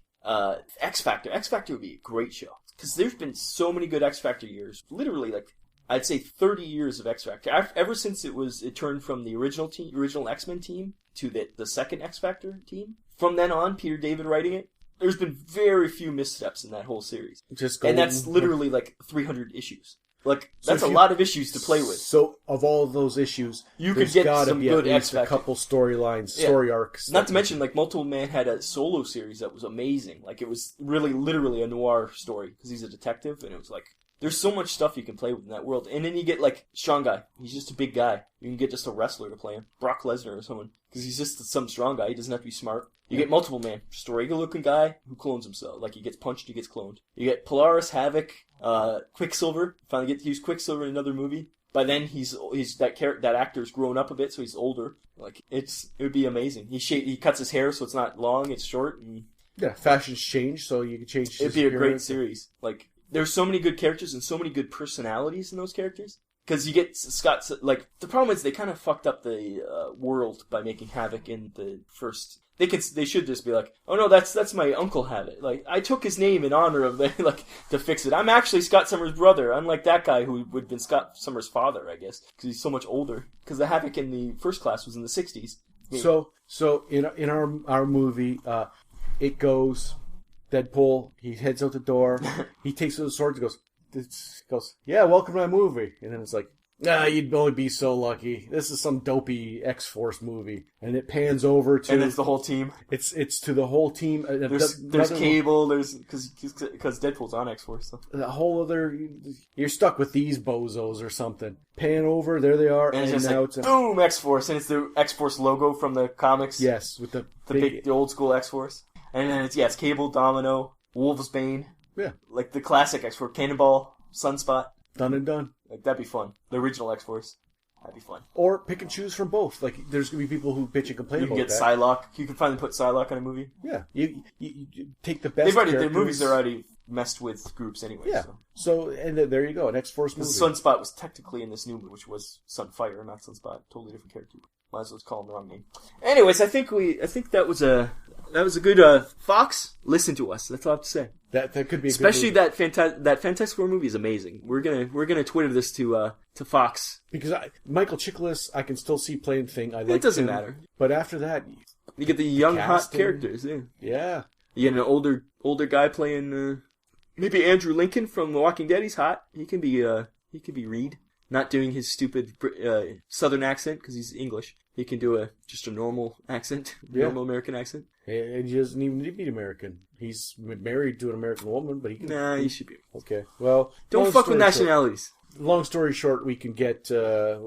X-Factor. X-Factor would be a great show because there's been so many good X-Factor years. Literally, like I'd say 30 years of X-Factor. Ever since it turned from the original X-Men team to the second X-Factor team. From then on, Peter David writing it. There's been very few missteps in that whole series. And that's literally like 300 issues. Like, that's a lot of issues to play with. So, of all of those issues, you could get some good X-Factor. A couple storylines, story arcs. Not to mention, like, Multiple Man had a solo series that was amazing. Like, it was really, literally a noir story, because he's a detective, and it was like, there's so much stuff you can play with in that world. And then you get, like, strong guy. He's just a big guy. You can get just a wrestler to play him. Brock Lesnar or someone. Because he's just some strong guy. He doesn't have to be smart. You get Multiple Man. Just a regular-looking guy who clones himself. Like, he gets punched, he gets cloned. You get Polaris, Havoc, Quicksilver. Finally get to use Quicksilver in another movie. By then, he's that actor's grown up a bit, so he's older. Like, it would be amazing. He cuts his hair so it's not long, it's short. And yeah, fashions change, so you can change his It'd be a great appearance. series. Like, there's so many good characters and so many good personalities in those characters. Because you get Scott, like, the problem is they kind of fucked up the world by making Havoc in the first. They should just be like, oh no, that's my Uncle Havoc. Like, I took his name in honor of like to fix it. I'm actually Scott Summers' brother, unlike that guy who would have been Scott Summers' father, I guess, because he's so much older. Because the Havoc in the first class was in the 60s. So in our movie, it goes. Deadpool, he heads out the door. He takes the sword and goes, yeah, welcome to my movie. And then it's like, nah, you'd only be so lucky. This is some dopey X-Force movie. And it pans over to... And it's the whole team. It's to the whole team. There's Cable, because Deadpool's on X-Force. So. A whole other... You're stuck with these bozos or something. Pan over, there they are. And it's just like, boom, X-Force. And it's the X-Force logo from the comics. Yes, with the old school X-Force. And then it's Cable, Domino, Wolvesbane. Yeah. Like the classic X-Force. Cannonball, Sunspot. Done and done. Like, that'd be fun. The original X-Force. That'd be fun. Or pick and choose from both. Like, there's going to be people who bitch and complain about that. You can get Psylocke. You can finally put Psylocke in a movie. Yeah. You take the best Their movies are already messed with groups anyway. Yeah. So and there you go. An X-Force movie. Sunspot was technically in this new movie, which was Sunfire, not Sunspot. Totally different character. Might as well call him the wrong name. Anyways, I think that was a good Fox. Listen to us. That's all I have to say. That could be a especially good movie. that Fantastic Four movie is amazing. We're gonna Twitter this to Fox because Michael Chiklis I can still see playing thing. It doesn't matter. But after that, you get the young hot characters. Yeah. Yeah. You get an older guy playing maybe Andrew Lincoln from The Walking Dead. He's hot. He can be Reed, not doing his stupid Southern accent because he's English. He can do just a normal accent, normal American accent. And he doesn't even need to be American. He's married to an American woman, but he can... Nah, he should be. Okay, well... Don't fuck with nationalities. Long story short, we can get a...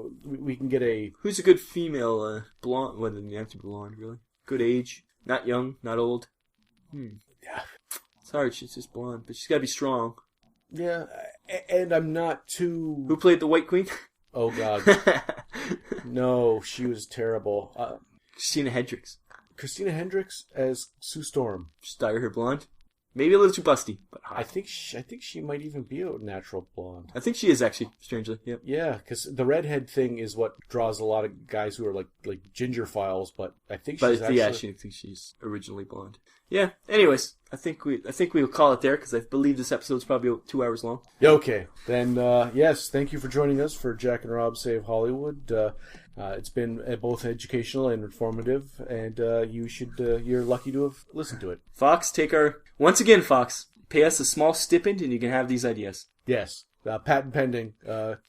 Who's a good female blonde? Well, doesn't have to be blonde, really. Good age. Not young, not old. Yeah. It's hard, she's just blonde, but she's gotta be strong. Yeah, and I'm not too... Who played the White Queen? Oh, God. No, she was terrible. Christina Hendricks. Christina Hendricks as Sue Storm. Just dye her blonde. Maybe a little too busty, but hot. I think she might even be a natural blonde. I think she is actually, strangely. Yep. Yeah, because the redhead thing is what draws a lot of guys who are like ginger files, but I think she's actually... Yeah, I think she's originally blonde. Yeah. Anyways, I think we'll call it there because I believe this episode's probably 2 hours long. Okay, then yes, thank you for joining us for Jack and Rob Save Hollywood. It's been both educational and informative, and you're lucky to have listened to it. Fox, once again, Fox, pay us a small stipend and you can have these ideas. Yes. Patent pending.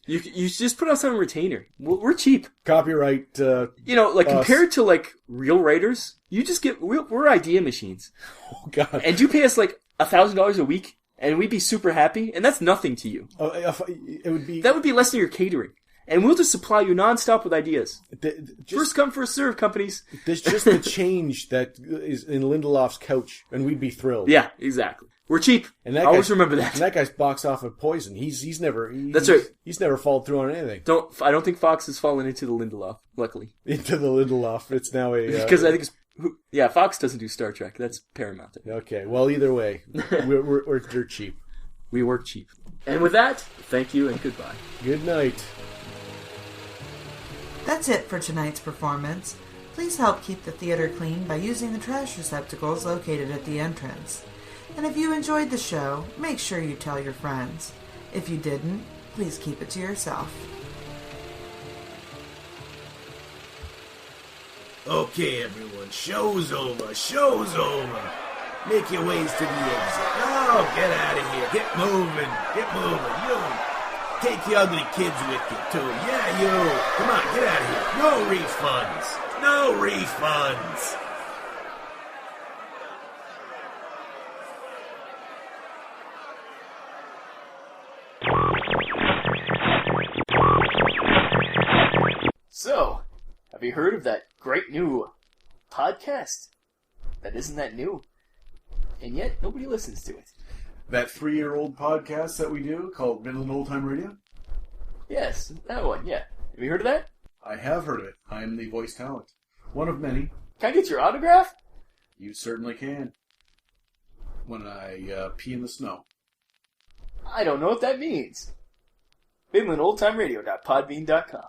You just put us on retainer. We're cheap. Copyright. Compared to like real writers, you just we're idea machines. Oh God! And you pay us like $1,000 a week, and we'd be super happy, and that's nothing to you. It would be less than your catering. and we'll just supply you nonstop with ideas. Just, First come, first serve, companies. There's just the change that is in Lindelof's couch, and we'd be thrilled. Yeah, exactly. We're cheap. And that always remember that. And that guy's box off at Poison. He's never. That's right. He's never followed through on anything. I don't think Fox has fallen into the Lindelof. Luckily, Into the Lindelof. It's now a because I think Fox doesn't do Star Trek. That's Paramount. Okay. Well, either way, we're cheap. We work cheap. And with that, thank you and goodbye. Good night. That's it for tonight's performance. Please help keep the theater clean by using the trash receptacles located at the entrance. And if you enjoyed the show, make sure you tell your friends. If you didn't, please keep it to yourself. Okay, everyone, show's over. Show's over. Make your ways to the exit. Oh, get out of here. Get moving. Get moving. You. Take the ugly kids with you, too. Yeah, you. Come on, get out of here. No refunds. No refunds. So, have you heard of that great new podcast? That isn't that new. And yet, nobody listens to it. That 3-year-old podcast that we do called Midland Old Time Radio? Yes, that one, yeah. Have you heard of that? I have heard of it. I am the voice talent. One of many. Can I get your autograph? You certainly can. When I pee in the snow. I don't know what that means. MidlandOldTimeRadio.podbean.com